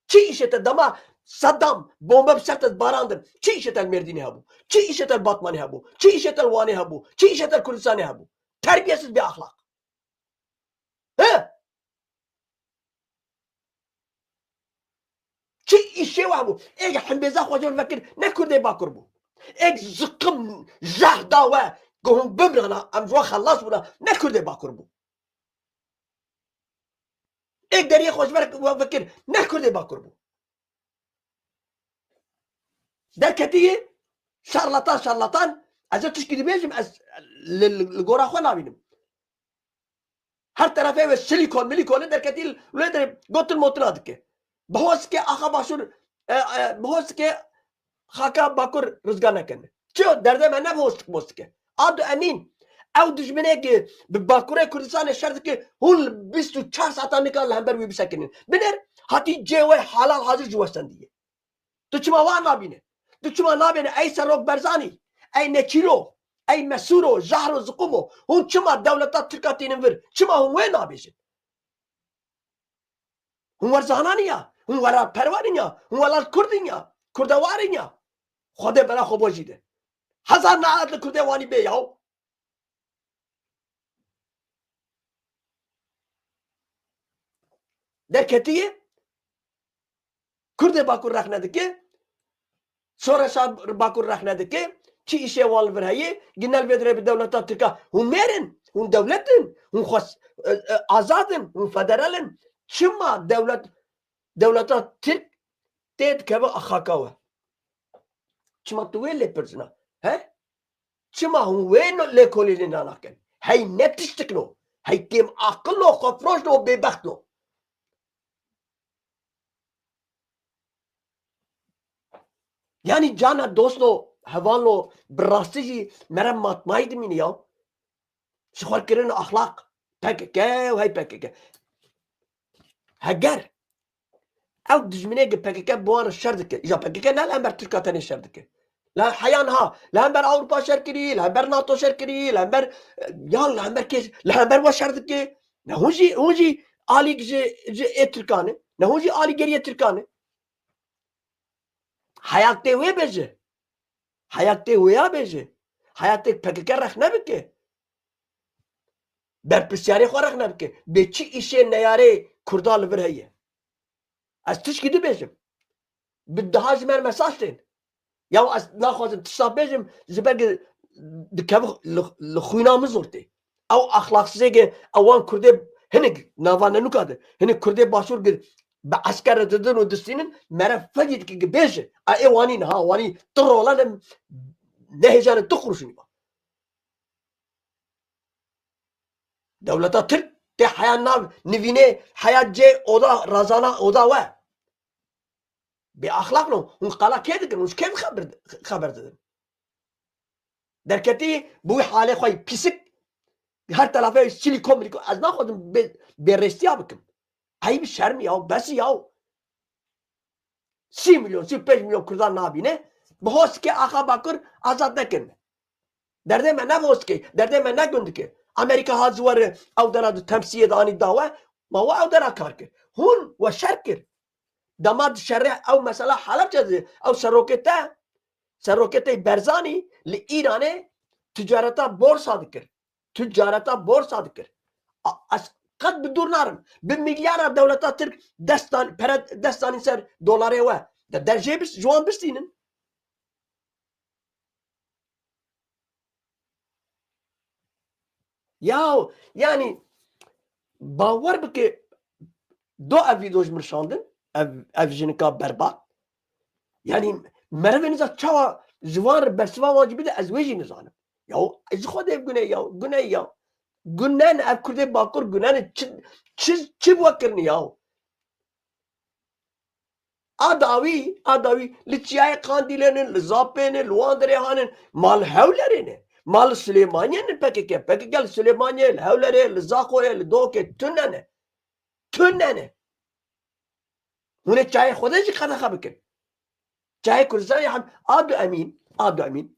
çi îşê te dema Saddam bomba bi ser te barandin. Çi îşê te li Mêrdînê hebû? Çi îşê te li Batmanê hebû? Çi îşê te li Wanê hebû? Çi îşê te li Kurdistanê hebû? Terbiyesiz bêaxlaq. He? Çi îşê we hebû? Êgê himbêza xwe vekir ne Kurdê Bakur bû. Êg ziqim jeh da we ku hûn bimrana em ji we xelas bûne ne Kurdê Bakur bû. ایک دریه خوشبرک و فکر نکرده باکر بو در کتیه شارلاتان از تشکیل بیجم از لگورا خو نبینم هر طرفه و سیلیکون میلیکونه در کتیل ولادر گوتن موتناد که بهوس که آخا باشور بهوس که خاکا باکر رزگار نکنه چه درده من نبهوس که آدو امین او دشمنه که به باکوره کردستان شرط که هول 24 ساعت نکال هم بر وی بسکنین بنر حتی جوه حلال حاضر جوستن دیگه تو چما وان نبینه تو چما نبینه ای سروک برزانی ای نچیرو ای مسورو زهر و زقومو هون چما دولتا ترکاتینن ور چما هون وین نبیشن هون ورزانانیا هون ورا پروانیا هون ولال کردینیا کردوارینیا خود برا خوب وجیده هزار نعت کردوانی بیاو در کتیه کرده باکر رخ ندکه سورشا باکر رخ ندکه چی ایشه وال برهیه گنال بدره به دولتا ترکا هون میرن هون دولتن هون خاص آزادن هون فدرالن چما دولتا ترک تید که با اخاکاوه چما تو ویل پرزنا ها چما هون وین لکولی لنا کن هی نتشتکنو هی کم عقلو خفروشنو ببختنو یعنی جانا دوستو حوالو براستی مرا ماتماید مینی یا شخور کرن اخلاق پککه و هی پککه هگر او دجمنه که پککه بوان شردکه یا پککه نه لهم بر ترکاتنی شردکه لا حیان ها لهم بر اروپا شرکری لهم بر ناتو شرکری لهم بر یا لهم بر کش لهم بر و شردکه نه هونجی آلی جه ترکانه نه هونجی آلی گریه ترکانه حیاته وی بجه حیاته ویا بجه حیاته پککه رخ نبکه بر پسیاری خو رخ نبکه به چی ایشه نیاره کردال برهیه از تش گیدی بجم به دهاج من مساستین یا از نخوازم تصاب بجم زبرگ دکاو لخوینا مزورتی او اخلاق سیگه اوان کرده هنگ نوانه نکاده هنگ کرده باشور گیر به عسکر دادن و دستینن مرا فجید که بیشه ای وانی نه وانی ترولان نهجان تخرشنی با دولتا ترک ته حیات ناو نوینه حیات جه اودا رازانا اودا و به اخلاق نو اون قلا که دکن اونش که خبر دادن در کتی بوی حاله خواهی پیسک هر طرفه سیلیکون میلیکون از نخواهدم به رستی ها بکن عیب شرمی یا بسی یا 30 میلیون 35 میلیون کردان نابینه بهوست که آخا باکر آزاد نکنه درده من نبهوست که درده من نگنده که امریکا ها زور او دنا دو تمسیه دانی داوه ما و او دنا کار کرد هون و شر کرد داماد شرع او مثلا حلب جزه او سروکته برزانی لی ایرانه تجارتا بورسا دکر تجارتا بورسا دکر از قد بدور نارم به میلیارد دولتا ترک دستانی سر دلاره و در جیبش جوان بستینن یا یعنی باور بکه دو اویدوش مرشاندن اف جنکا برباد یعنی مروه نزا چاوا جوان برسوا واجبی ده از ویجی نزانم یا از خود اف گناه یا گناه اف کرده باکر گناه چی بوا کرنی یا آداوی لچیای قاندیلنن لزاپینن لواندرهانن مال هولرینه مال سلیمانیه پکه سلیمانیه هولره لزاقوه لدوکه تننه هونه چای خودش خدا خبر کن چای کردستان هم آدو امین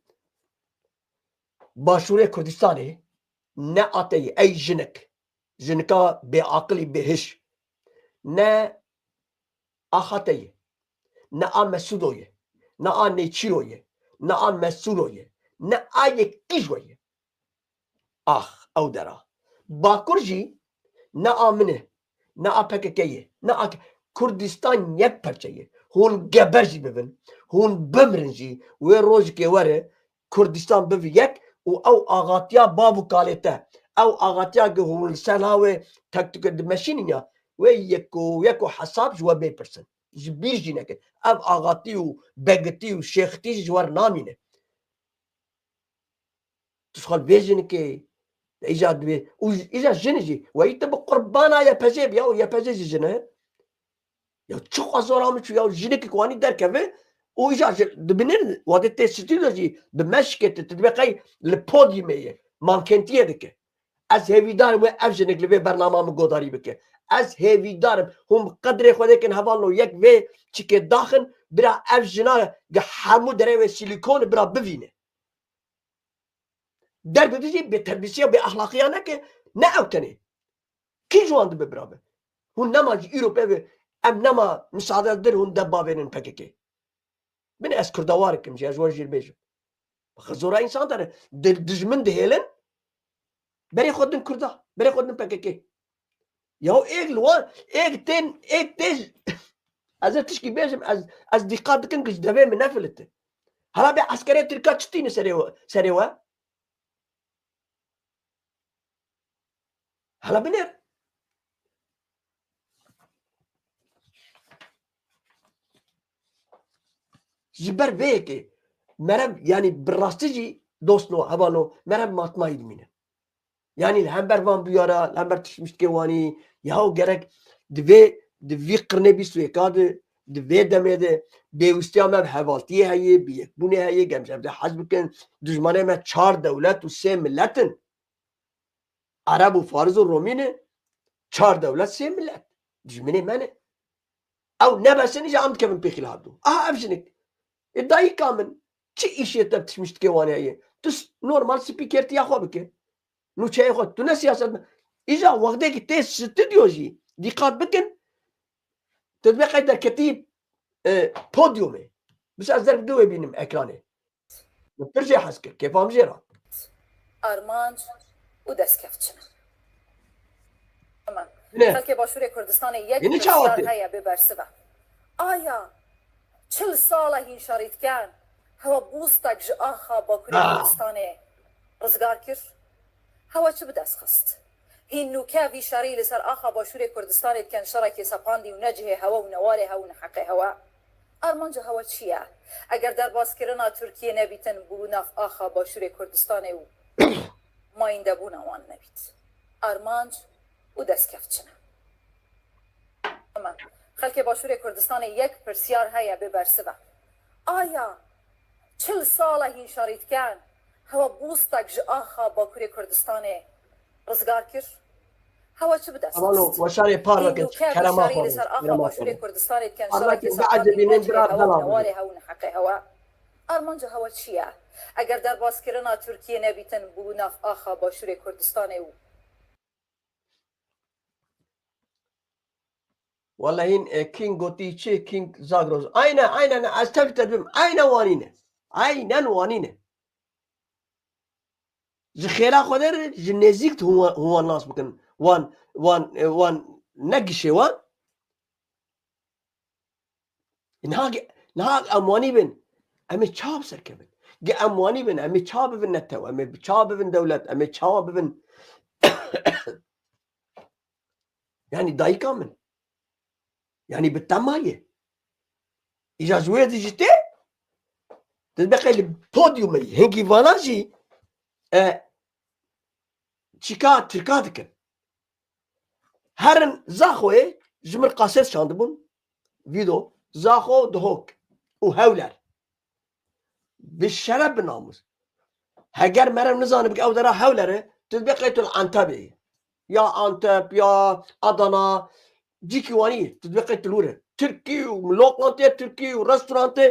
باشوره کردستانه نه آتیه ای جنکا به عقلی بهش نه آخاتیه نه آن مسودویه نه آن نیچیرویه نه آن مسورویه نه آیه کیجویه او درا باکر جی نه آمنه نه آپککیه نه کردستان یک پرچهیه هون گبرجی ببین هون بمرنجی و روز که وره کردستان ببین یک و او آغاتیا بابو کالته او آغاتیا که هون سلاوه تک دمشینیا ويكو حساب جوا بيبرسن جبير جينك اب اغاتي وبغتي وشيختي جوار نامينه تشغل بيجنك ايجاد بي واذا جنجي ويتب قربانا يا بجيب يا بجيج جنه يا تشو ازورامش يا جنك كواني دار كفي ويجا دبنين وادي تستيلوجي بمشكه تتبقي البوديوم مانكنتيه دك از هیویدار و افجنک لبه برنامه مگوداری بکه از هیویدارم هم قدر خودی کن هوالو یک و چیکه داخل برا افجنا گه همو دره و سیلیکون برا ببینه در بدیجی به تربیسیه به اخلاقیانه که نه اوتنه کی جوان دبه برابه هون نما جی ایروپه و ام نما مساعده در هون دبا بینن پکه من از کردوارکم جی از ورجیر بیجم خزورا انسان داره دجمن دهیلن برای خودن کرده برای خودن پکه یا ایک لوان ایک تیز از تشکی بیشم از دقت کن کش دوی من نفلته حالا به عسکری ترکا چطینه سریوه حالا بنیر جبر وی که مرم یعنی براستی جی دوست نو هبانو مرم ماتمایی دمینه yani hember van biyara hember tişmiş ki vani yahu gerek dve qirne bir suikadı dve demede bewistiya me hevaltiye heye biyek bune heye gemşevde haz bikin düşmane me 4 devlet u 3 milletin Arab u Fariz u Romine 4 devlet 3 millet düşmane mene ev nebesini jam kevin pe khilabdu aha evjinik iddiayı kamen çi işe tişmiş ki vani heye tus normal spikerti ya xobike نو چه خود تو نه سیاست ایجا وقتی که تیز استودیوزی دقت بکن تطبیق در کتیب پودیومه بس از در دو ببینیم اکرانه پرجه حس کرد که فهم جیرا آرمانج و دستکفچنه خلک باشور کردستان یک بسیار هیا ببرسه آیا 40 ساله این شريط کن هوا بوستک جاخا با کردستان رزگار کرد هوا چه بدست خست هین نوکه وی شری لسر آخا باشور کردستان کن شرکی سپاندی و نجه هوا و نواره هوا و نحقه هوا آرمانجا هوا چیه؟ اگر در باسکرنا ترکیه نبیتن بو نف آخا باشور کردستان و ماینده بو نوان نبیت آرمانج و دست کفچنه خلک باشور کردستان یک پرسیار هیا ببرسه آیا 40 ساله این شريط کن هوا بوستک جاخا با کردستان رزگار کرد هوا چه بدست خست وشاری پارلکت کرما خورد سر آخا باشور کردستان کن شرکی سپاندی نجه هوا و نواره هوا و نحقه هوا آرمانجا هوا چیه؟ اگر در باسکرنا ترکیه نبیتن بو نف آخا باشور کردستان او والله این کینگ گوتی چه کینگ زاگروز aynen az tabi tabi aynen وانینه جخيرا خدر جنزيك هو الناس بكن وان نقشي وان نهاق امواني بن امي تشاب سركبن امواني بن امي تشاب بن نتو امي تشاب بن دولت امي تشاب بن يعني دايكا من يعني بالتماية اذا زويت جيتي تبقى البوديوم هنجي فاناجي چیکار ترکا دکن هرن زاخوه جمر قاسد شانده بون ویدو زاخو دهوک و هولر به شرب بناموز هگر مرم نزانه بک او داره هولره تدبقه تو الانتبه یا انتب یا ادانا جیکیوانی تدبقه تلوره ترکی و لوکانته ترکی و رستورانته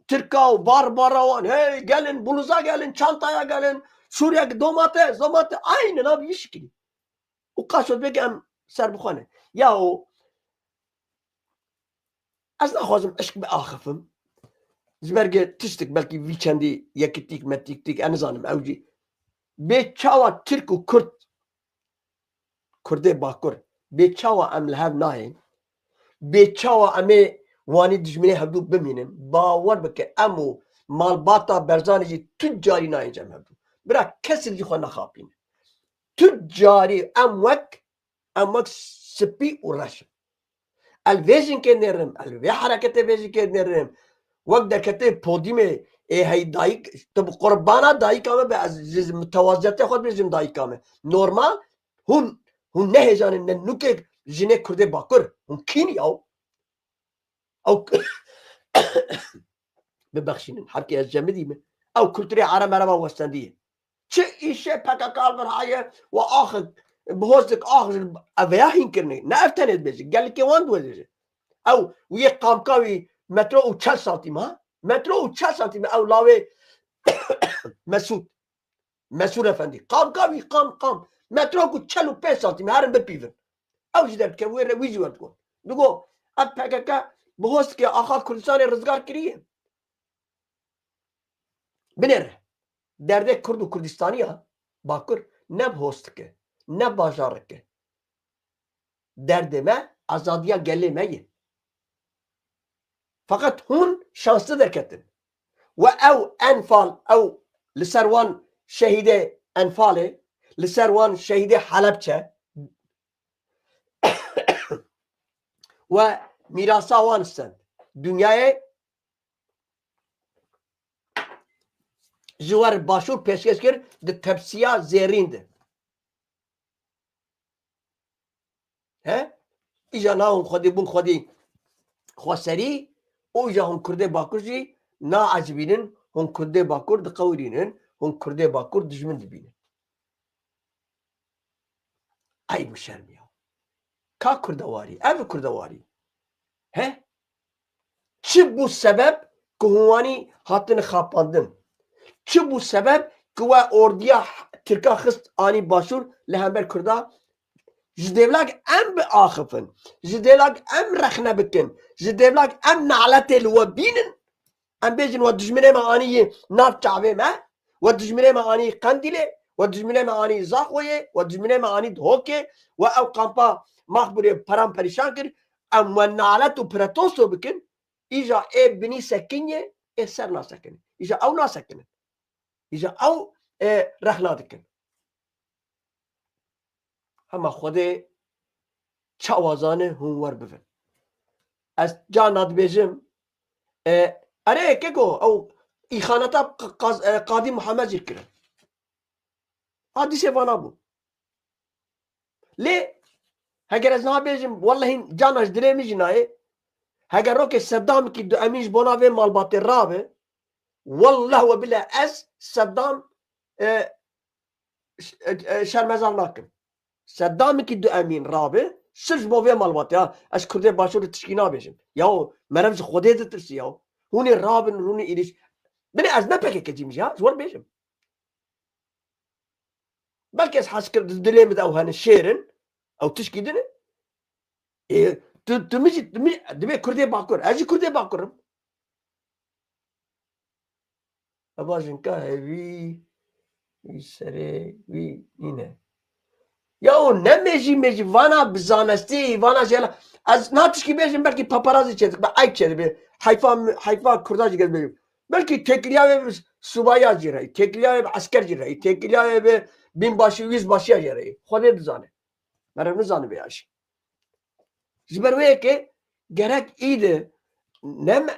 ترکا و بارباروان هی gelin buluza gelin çantaya gelin Suriye domates aynen abi iş gibi. O kaçıyor begem serbukhane. Ya o az naxwazim eşk be axifim. Zberge tiştik belki weekendi yekittik mettiktik en zanim evci. Be çawa Türk u Kürt Kurde bakur. Be çawa em lehev nahin. Be çawa eme wani dijmine hebdu biminin. Bawer bike emu malbata berzani jî tüccari nahincem hebdu. برا کسی خو نخابین تجاری اموک سپی و رشم الویژن که نرم الوی حرکت ویژن که نرم وقت دکته پودیمه هی دایک تب قربانا دایکامه به از متوازیت خود بیزم دایکامه نورمال هون نه هجانه نه نوکه جنه کرده باکر هون کینی او ببخشین حرکی از جمدیمه او کلتوری عرب عربا وستندیه چه ایشه پککال برهایه و آخر بهوزدک آخر اویاهین کرنه نه افتنید بیزی گلی که وان دوزیزه او و یک قامکاوی مترو و 40 سانتیم ها مترو و 40 سانتیم او لاوه مسعود افندی قام مترو کو 45 سانتیم هرن بپیون او جدر که وی رویجی ورد کن دگو اب پککا بهوست که آخا کردستان رزگار کریه بنره درده کرد و کردستانی ها باکر نه بهوست که نه باجار که درده ما azadiya gelê me ye fakat hûn şanslı derketin ve ew enfal ew li ser wan şehîdê enfalê li ser wan şehîdê Helepçe ve mirasa wan istin dünyayê ji wer başûr pêşkêş kir di tepsiya zêrîn de he îja navên xwedî bûn xwedî xweserî û îja hûn Kurdê Bakur jî naecibînin hûn Kurdê Bakur diqewirînin hûn Kurdê Bakur dijmin dibînin ey bişerm ya ka kurdewarî ev kurdewarî he çi bû sebeb ku hûn wanî hatin xapandin çi bû sebeb ku we ordiya Tirka xist anî başûr li hember Kurda ji devlak em biaxifin ji devlak em rexne bikin ji devlak em naletê li we bînin em bêjin we dijminê me anî nav çavê me we dijminê me anî Qendîlê we dijminê me anî Zaxoyê we dijminê me anî Dihokê we ew kampa Maxburê peran perîşan kir em we nalet û pretosto bikin îja ê binî sekinê ê ser nasekinin îja ew nasekinin îja ew rexna dikin hema Xwedê çawazanê hûn werbivin ez carna dibêjim erê keko ew îxaneta Qadî Mihemed jî kirin hadîsê vana bû lê heger ez nabêjim wellehî cana ji dilê min jî nayê heger rokê Seddamekî du emîn ji bo navê malbatê rabe wallah we billah ez Seddam şermezan nakim Seddamekî du emîn rabe sirf ji bo vê malbatê ha ez Kurdê Başûrê tişkî nabêjim ya merem ji Xwedê ditirsî ya hûnê rabin hûnê êrîş binê ez ne pekekecîm jî ha ji wer bêjim belkî ez hez kir di dilê min de ew hene şêrin ew tişkî dine tu min jî dibê Kurdê Bakur ez jî Kurdê Bakurim heva jinka hevî wî serê wî nîne ya o ne mecî vana bi zanestî vana jela ez natişkî bêjim belkî paparazî çêdik be ayb çêdibê heyfa Kurda jî gezbêjim belkî têkiliya wê bi subaya jî reyî têkiliya wê bi esker jî reyî têkiliya wê bi binbaşî wîzbaşiya jî reyî Xwedê dizane merem nizanibê ya jî ji ber wê yekê gerek îdi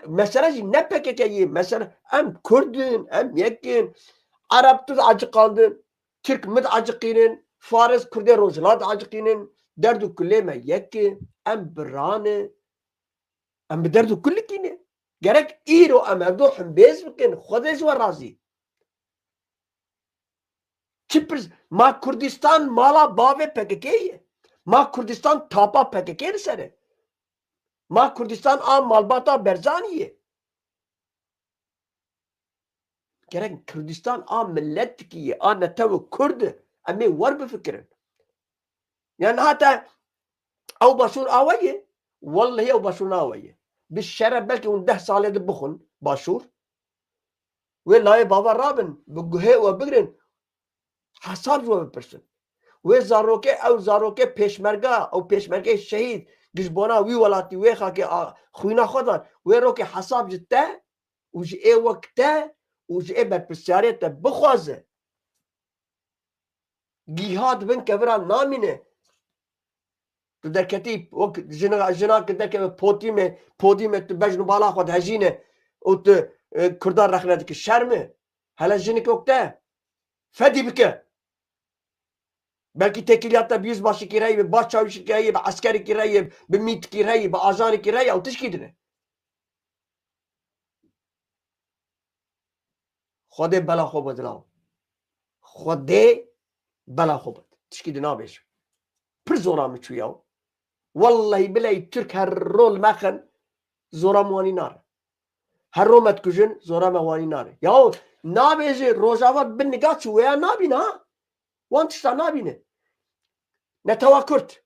mesele jî ne PKK'yê mesele em Kurdin em yekin Arab tu acı kaldın Türk mid acıqînin Faris Kurdê Rojhilat acıqînin derd û kulê me yekê em birane em bi derd û kullikîne gerek îro em hevdû himbêz bikin Xwedê ji we razî çi pirs ma Kurdistan mala bavê PKK'yê ye ma Kurdistan tapa PKK li ser e ma Kurdistan a malbata Berzanî ye gerek Kurdistan a milletî ye a netew Kurd e em ê werbifikirin yani hata ew başûr awe ye wellehî ew başûr nawe ye bi şeref belkî hûn 10 salê di bixwin başûr wê layê bava rabin bi guhê we bigirin hesab ji we bipirsin wê zarokê ew zarokê pêşmerga ew pêşmergeyê şehîd dijbona wî welatî wê xakê xwîna xwe dan wê rokê hesab ji te û ji ê wek te û ji ê berpirsyarê te bixwaze gîha dibin kevira namîne تو درکتی وقت جنا که درکه پودیم تو بجنو بالا خود هجینه و تو کردار رخنه که شرمه هلا جنی که وقته فدی بکه belki tekiliyatta bir yüzbaşı kirayı, bir başçavuş kirayı, bir askeri kirayı, bir MİT kirayı, bir ajanı kirayı, altış gidine. Xwedê bela xwe bidiraw. Xwedê bela xwe bid. Tişkî di nabêjim. Pir zora min çû yaw. Wallahi billahi Türk her rol mexin zora min wanî nare. Her rol me dikujin zora me wanî nare. Yaw nabêjî rojava bi niga çû ya nabîne ha. Wan tişta nabîne. Netava Kürt.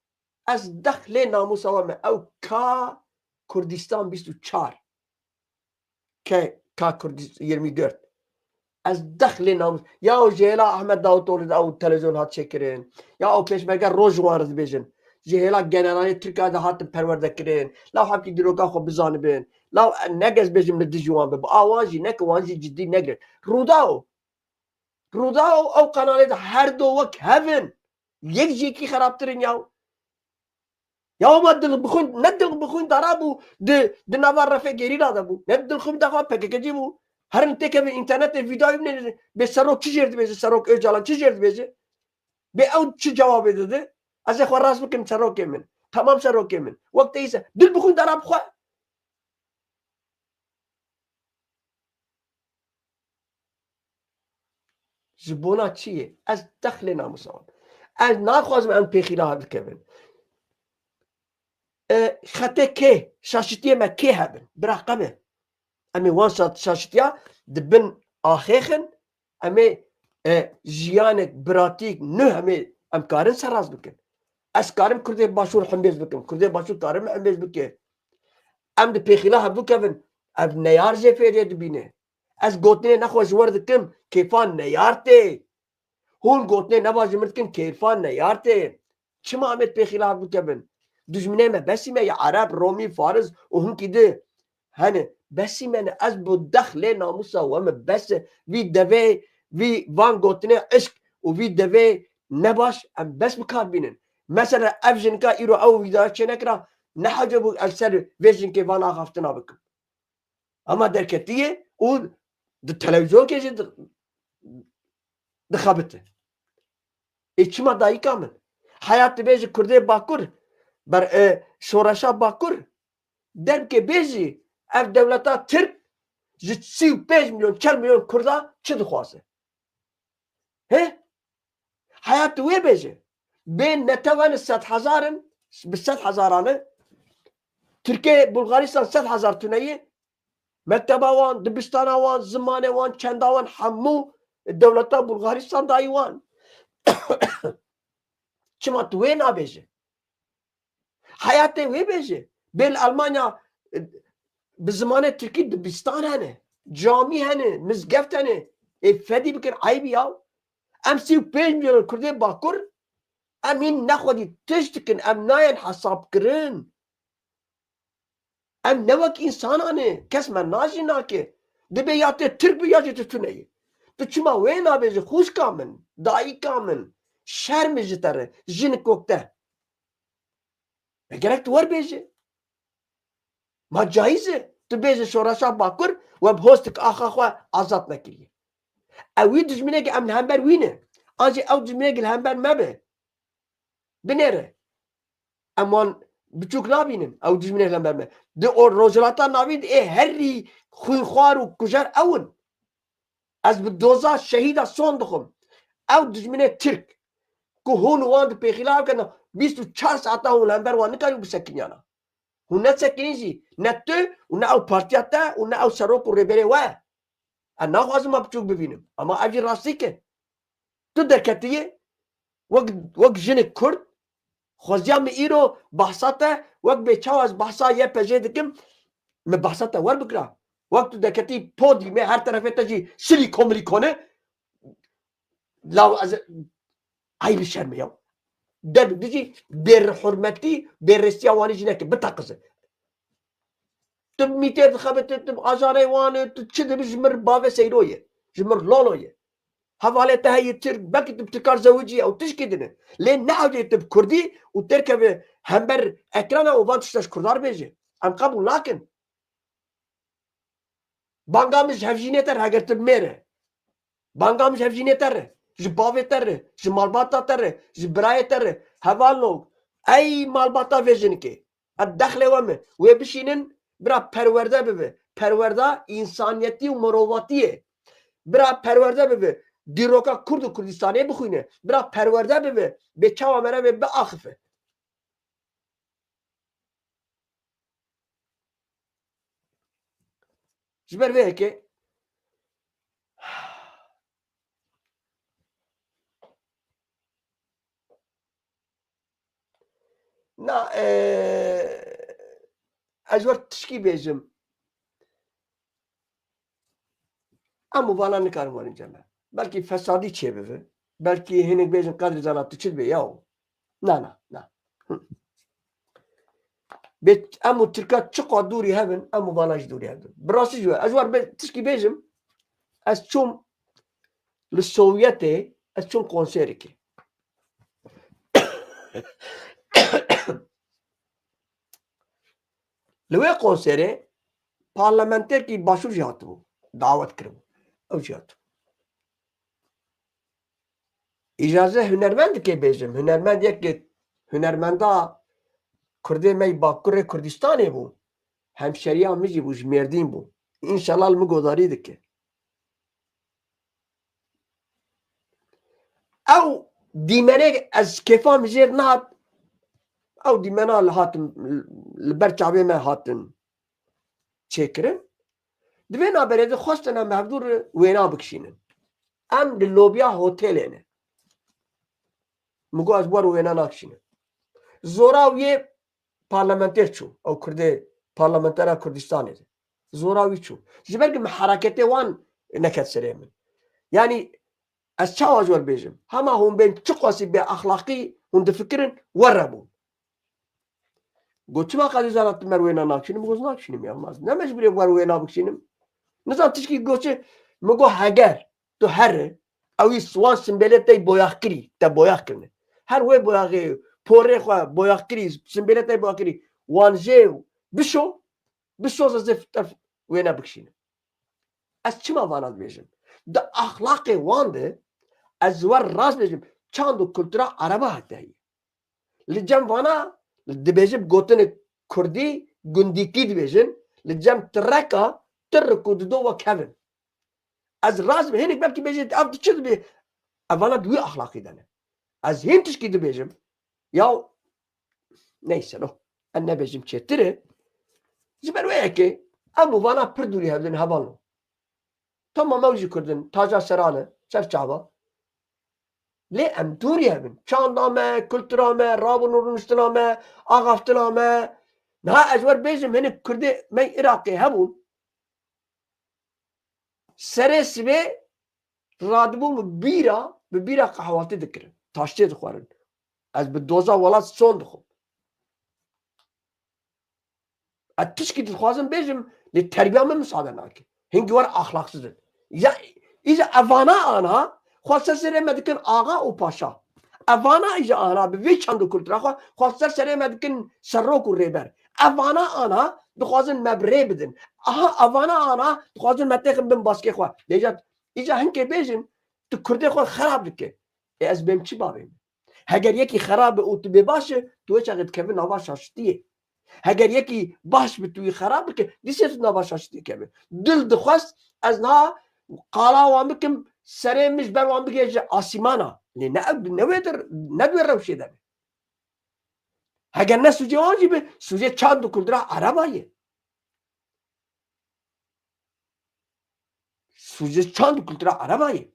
Ez dexlê namusa we me ew ka Kurdistan 24. Ka Kurdistan 24. Ez dexlê namus. Ya o jêla Ahmed Davutoğlu ew televizyon hat çêkirin. Ya o pêşmerge roj wan dibêjin. Jêla generalê Tirkiye de hatin perwerdekirin. Law hepkî dîroka xwe bizanibin. Law ne gez bêjim li dijî wan bibe. Wan jî neke wan jî ciddî negirin. Rûda ew kanalê de her do wek hevin. Yek jîkî xerabtirin yaw. Ya ma dil bixwîn ne dil bixwîn dara bû di nava refê gerîna de bû. Ne dilxwîn defa PKK'cî bû. Herin têkevê internetê vîdeoyê binêre bê serok çi jêr dibêje Serok Öcalan çi jêr dibêje? Bê ew çi cewabê dide? Ez ê xwe rast bikim serokê min. Tamam serokê min. Wek te îse dil bixwîn dara bixwe. Ji bona çi ye? Ez dexlê namusa wan. Ez naxwazim em pêxîla bikevin. Xetê kê şaşîtiyê me kê hebin? Biraqeme. Em ê wan şaşîtiya dibin axêxin em ê jiyanek biratîk nû em karin seraz bikin. Ez karim Kurdê Başûr hembêz bikim. Kurdê Başûr karim hembêz bike. Em di pêxîla hev bikevin. Ev neyar jê fêrê dibîne. Ez gotinê nexwe ji wer dikim kêfan neyar tê. Hûn gotinê neba ji min dikin kêfan neyar tê. Çima em ê pêxîla hev bikevin? Dijminê me besî me ya Arab, Romî, Fariz û hinkî di. Hani besî me ne ez bu dexlê namusa we me bes vî devê vî van gotinê eşk û vî devê nebaş em bes bikar bînin. Mesela ev jinika îro ew vîdeoya çê nekira neheca bû ez ser vê jinkê van axaftina bikim. Ama derketiye û di televîzyonê jî dixebite. Çima dayîka min? Hayat dibêje Kurdê Bakur ber şoreşa Bakur derbke bêjî ev devleta Türk ji 35 milyon 40 milyon Kurda çi dixwaze? He? Hayat wê bêje. Bên netevan 100,000'in bi 100,000'anı Türkiye Bulgaristan 100,000 tuneyê mekteba wan, dibistana wan, zimanê wan, çenda wan hemû devleta Bulgaristan dayî wan. Çima tu wê nabêje? Hayatê wê bêje. Bên Almanya bi zimanê Tirkî dibistan hene, camî hene, mizgeft hene. Fedî bikin aybî yaw. Em 35 milyon Kurdê Bakur em hîn nexwedî tişt dikin, em nayên hesabkirin. Em ne wek însanan ê. Kes me najî nake. Dibe ya tê Tirk bi ya jî tu tuneyê. Tu çima wê nabêjî? Xwişka min, dayîka min, şerm ji te re, jinik wek te. Gerek tu werbêje. Ma cayîz e. Tu bêje şoreşa Bakur we bi hostik axa xwe azad nekiriye. Ew wî dijminekî em li hember wî ne. An jî ew dijminekî li hember me be. Binêre. Em wan biçûk nabînin. Ew dijminekî li hember me. Di rojhilata navî ê herî xwînxwar û kujer ewin. Ez bi doza şehîda son dixwim. Ew dijminê Tirk ku hûn wan di pêxîla bikin 24 saeta hûn li hember wan nikarî bisekînyana. Hûn nesekînin jî ne tu û ne ew partiya te û ne ew serok û rêberê we. Ez naxwazim me biçûk bibînim. Ama ev jî rastîk e. Tu derketiye wek jinik Kurd xweziya min îro behsa te wek bê çawa ez behsa yê pejê dikim min behsa te werbikira. Wek tu derketî podîmê her terefê te jî silîko milîkone law ez aybî şerme yaw. Der dijî bêrhurmetî bêrêstiya wanî jî neke biteqize. Tu mîtê dixebite tu ajanê wan tu çi dibî ji mir bavê seyro ye. Ji mir lolo ye. Hevalê te heye Tirk belkî tu bi Tirkar zewicî ew tişkî dine. Lê nehewcê tu bi Kurdî û Tirkevê هم بر اکران او وان تشتش کردار بیجه ام قبول نکن بانگامش هفجینه تر هگر تر میره بانگامش هفجینه تره جی باوی تره جی مالباتا تره جی برای تره هوال نو ای مالباتا ویژن که الدخل ومه و بشینن برا پرورده ببه پرورده انسانیتی و مرواتیه برا پرورده ببه دیروکا کرد و کردستانی بخوینه برا پرورده ببه به چاوا مره به آخفه جبر ویه که نه اجور تشکی بیجم اما والا نکارم وارین جمعه بلکه فسادی چه ببه بلکه هنگ بیجم قدر زنات چید بی یاو نه بیت امو ترکات چقا دوری هبن امو والاش دوری هبن براستی جو اجور تشکی بیجم از چون لسوویته از چون کنسری که لوی کنسری پارلمانتر کی باشور جهات بو دعوت کرد او جهات اجازه هنرمند که بیجم هنرمند یک هنرمندا کرده می باکر کردستانی بو همشری هم میجی بو جمردین بو انشالله المگوداری دکه او دیمنه از کفام زیر نهات او دیمنه لهاتن لبرچاوی ما هاتن چکرن دوینا برده خواستن هم هفدور وینا بکشینن ام لوبیا هوتلینه مگو از بار وینا نکشینن زوراوی پارلمانتر چو او کرده پارلمانتر کردستانی ده زوراوی چو جبرگم حرکت وان نکت سره من یعنی از چه آجور بیجم همه هم بین چه قاسی به اخلاقی هنده فکرن وربون گو چما قدر زنات مروینا نکشینم گوز نکشینم یا ماز نمجبوری وروینا بکشینم نزان تشکی گوچه مگو هگر تو هر اوی سوان سنبیلت بویاخ کری تا بویاخ کرنه هر وی بویاخی پوره خواه بویاخ کری سنبیلت بویاخ کری وانجه بشو زفت طرف وینا بکشینه از چما وانات بیجم دا اخلاق وانده از ور راز بیجم چند و کلتورا عربا حتی هی لجم وانا دبیجم گوتن کردی گندیکی دبیجن لجم ترکا ترکو دو و کون از راز به هنگ بلکی بیجم افت چه دبی اوانا دوی اخلاقی دانه از هم تشکی دبیجم یا نیسه نو ان نبیجم چه تره زبر ویه که امو وانا پردوری هفدن هوالو تمام موجی کردن تاجا سرانه سرچاوا لی ام دوری هبن چاندامه کلترامه رابون رونشتنامه آغافتنامه نه اجور بیجم هنه کرده من عراقی هبون سره سوی رادبون به بیرا قهواتی دکرن تاشتی دخوارن از به دوزا ولاد سون دخوم اتشکی دخوازم بیجم لی تربیه مساعده ناکی هنگی وار اخلاقسızdır ایجا اوانا آنها خواستر سره مدکن آقا و پاشا اوانا ایجا آنها به وی چند کلترا خواستر سره مدکن سروک و ریبر اوانا آنها دخوازن مبره بدن اوانا آنها دخوازن متخم بین باسکه خواه ایجا هنگی بیجن تو کرده خواه خراب دکه از بیم چی باویم اگر یکی خراب او تو باشه تو چقدر که نوا شاشتیه اگر یکی باش به توی خراب بکه دیسه تو نوا شاشتی که دل دخواست از نا قالا وام بکم سره مش بر وام بگه آسیمانا ندوی روشی ده اگر نه سوجه آنجی به سوجه چند و کلدرا عربایه سوجه چند و کلدرا عربایه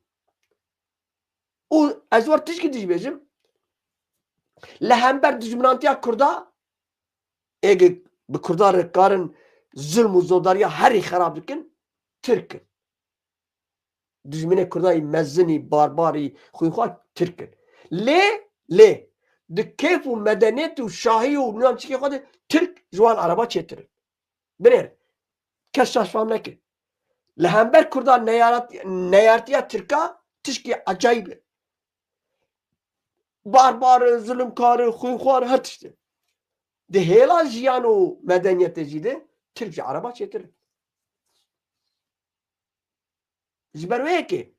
او از وقت تشکی دیش بیجم لهم بر دجمنانتیا کردا اگه به کردار کارن ظلم و زوداریا هری خراب دکن ترکن دجمنه کردای مزنی بارباری خواه ترکن لی ده کیف و مدنیت و شاهی و نام چی که خود ترک جوان عربا چیترن بنیر کس شاش فهم نکن لهمبر کردان نیارتیا ترکا تشکی عجایبه باربار ظلم کار خواه هر تشته de hela jiyanu medeniyete jide Türkçe Araba çekirir. Jiber ve ki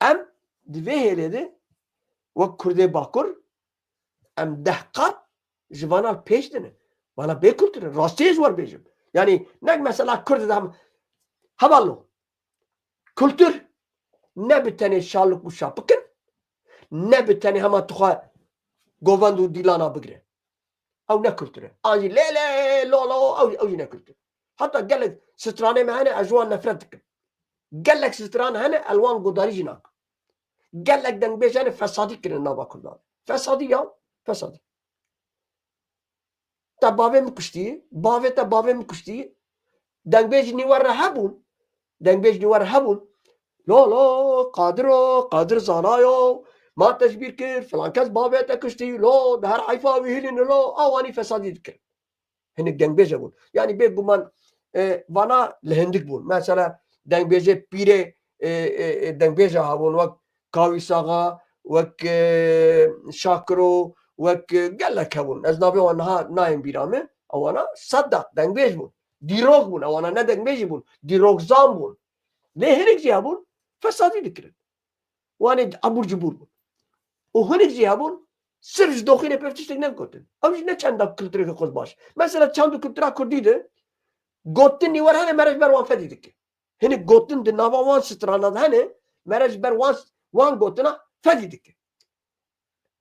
em dve helede ve Kurde bakur em dehkat jivanal peş dene. Bana be kültürü rastiyiz var bejim. Yani ne mesela Kürt'de havallo. Kültür ne bir tane şarlık bu şapıkın ne bir tane hemen tuha govandu dilana bigre. Av ne kültürü. Anji lele lolo av ne kültür. Hatta gelek strane mehane ajwan nefret dikin. Gelek strane hane elwan godari jinak. Gelek den bejane fesadi kirin nava kurdan. Fesadi ya fesadi. Ta bave mi kuşti? Bave ta bave mi kuşti? Dengbej niwar habun. Dengbej niwar habun. Lo qadir zanayo ma teşbir kir falan kes bave ta kuşti lo her hayfa vihilin lo awani fesadi dikir. Hinik dengbej bun. Yani be guman bana lehendik bun. Mesela dengbej pire dengbej habun vak kavi saga vak şakro vak gelek habun. Ez nabi wanha naim birame awana saddak dengbej bun. Dirog bun awana ne dengbej bun. Dirog zam bun. Lehenik jabun fesadi dikir. Wani abur cubur bun. O hinik jabun sırf dokhine peftiştek ne kotin. Abi ne çanda kültürü koz baş. Mesela çandu kültüra kurdiydi. Gottin ni var hani meraj ber wan fedidik. Hani gottin de nava wan strana hani meraj ber wan gottina fedidik.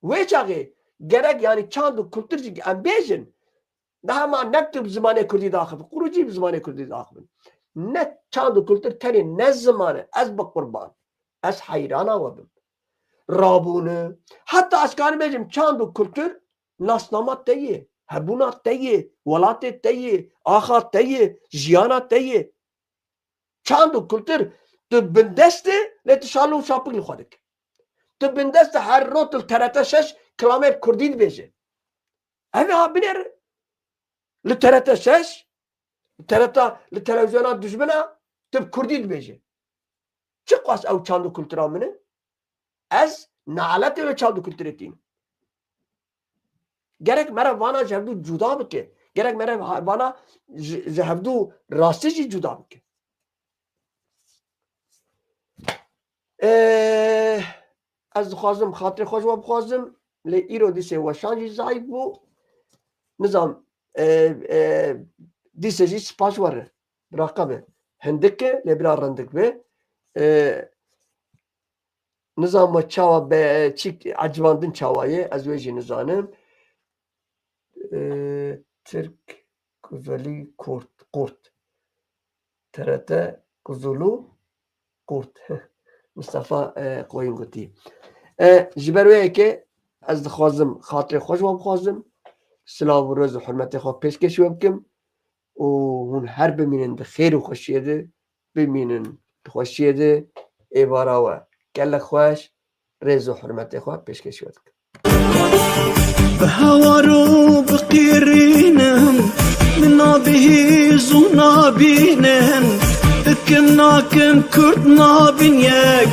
Ve çağı gerek yani çandu kültürcü ambejin daha ma nektub zamanı kurdi daxil. Kuruci zamanı kurdi daxil. Ne çandu kültür teni ne zamanı az bakurban. Az hayrana vabim. Rabunu. Hatta asgari becim çandu kültür nasnamat deyi. Hebunat deyi. Velatet deyi. Ahat deyi. Jiyanat deyi. Çandu kültür tu bindesti le tişalu şapık li xodik. Tu bindesti her rotul terete şeş klamet kurdid beje. Evi ha biner li terete şeş terete li televizyona düşmena tu kurdid beje. Çıkwas ev çandu kültür amine? Ez nalete ve çandu kültür ettiğim. Gerek mere vana jevdu juda bike. Gerek mere vana jevdu rastici juda bike. Ez dixwazim xatirê xwe ji we bixwazim lê îro dîsê weşan jî zayıf bû. Nizam dîsê jî spas were. Raqebe hindik e lê bira rindik be. Nizam me çawa çîk ecivandin çawayê ez wê jî nizanim. Türk Kuzeli Kurt. TRT Kuzulu Kurt. Mustafa qoyun gotî. Ji ber wê yekê ez dixwazim xatirê xwe ji we bixwazim. Silav û roz û hurmetê xwe pêşkêş wê bikim û hûn her bimînin bi xêr û xweşiyê de bimînin bi xweşiyê de êvara we gelek xweş rêz û hurmetê xwe pêşkêş wê dikim. Bi hewar û bi qîrînim min nabihîz û nabînim dikim nakim Kurt nabin yek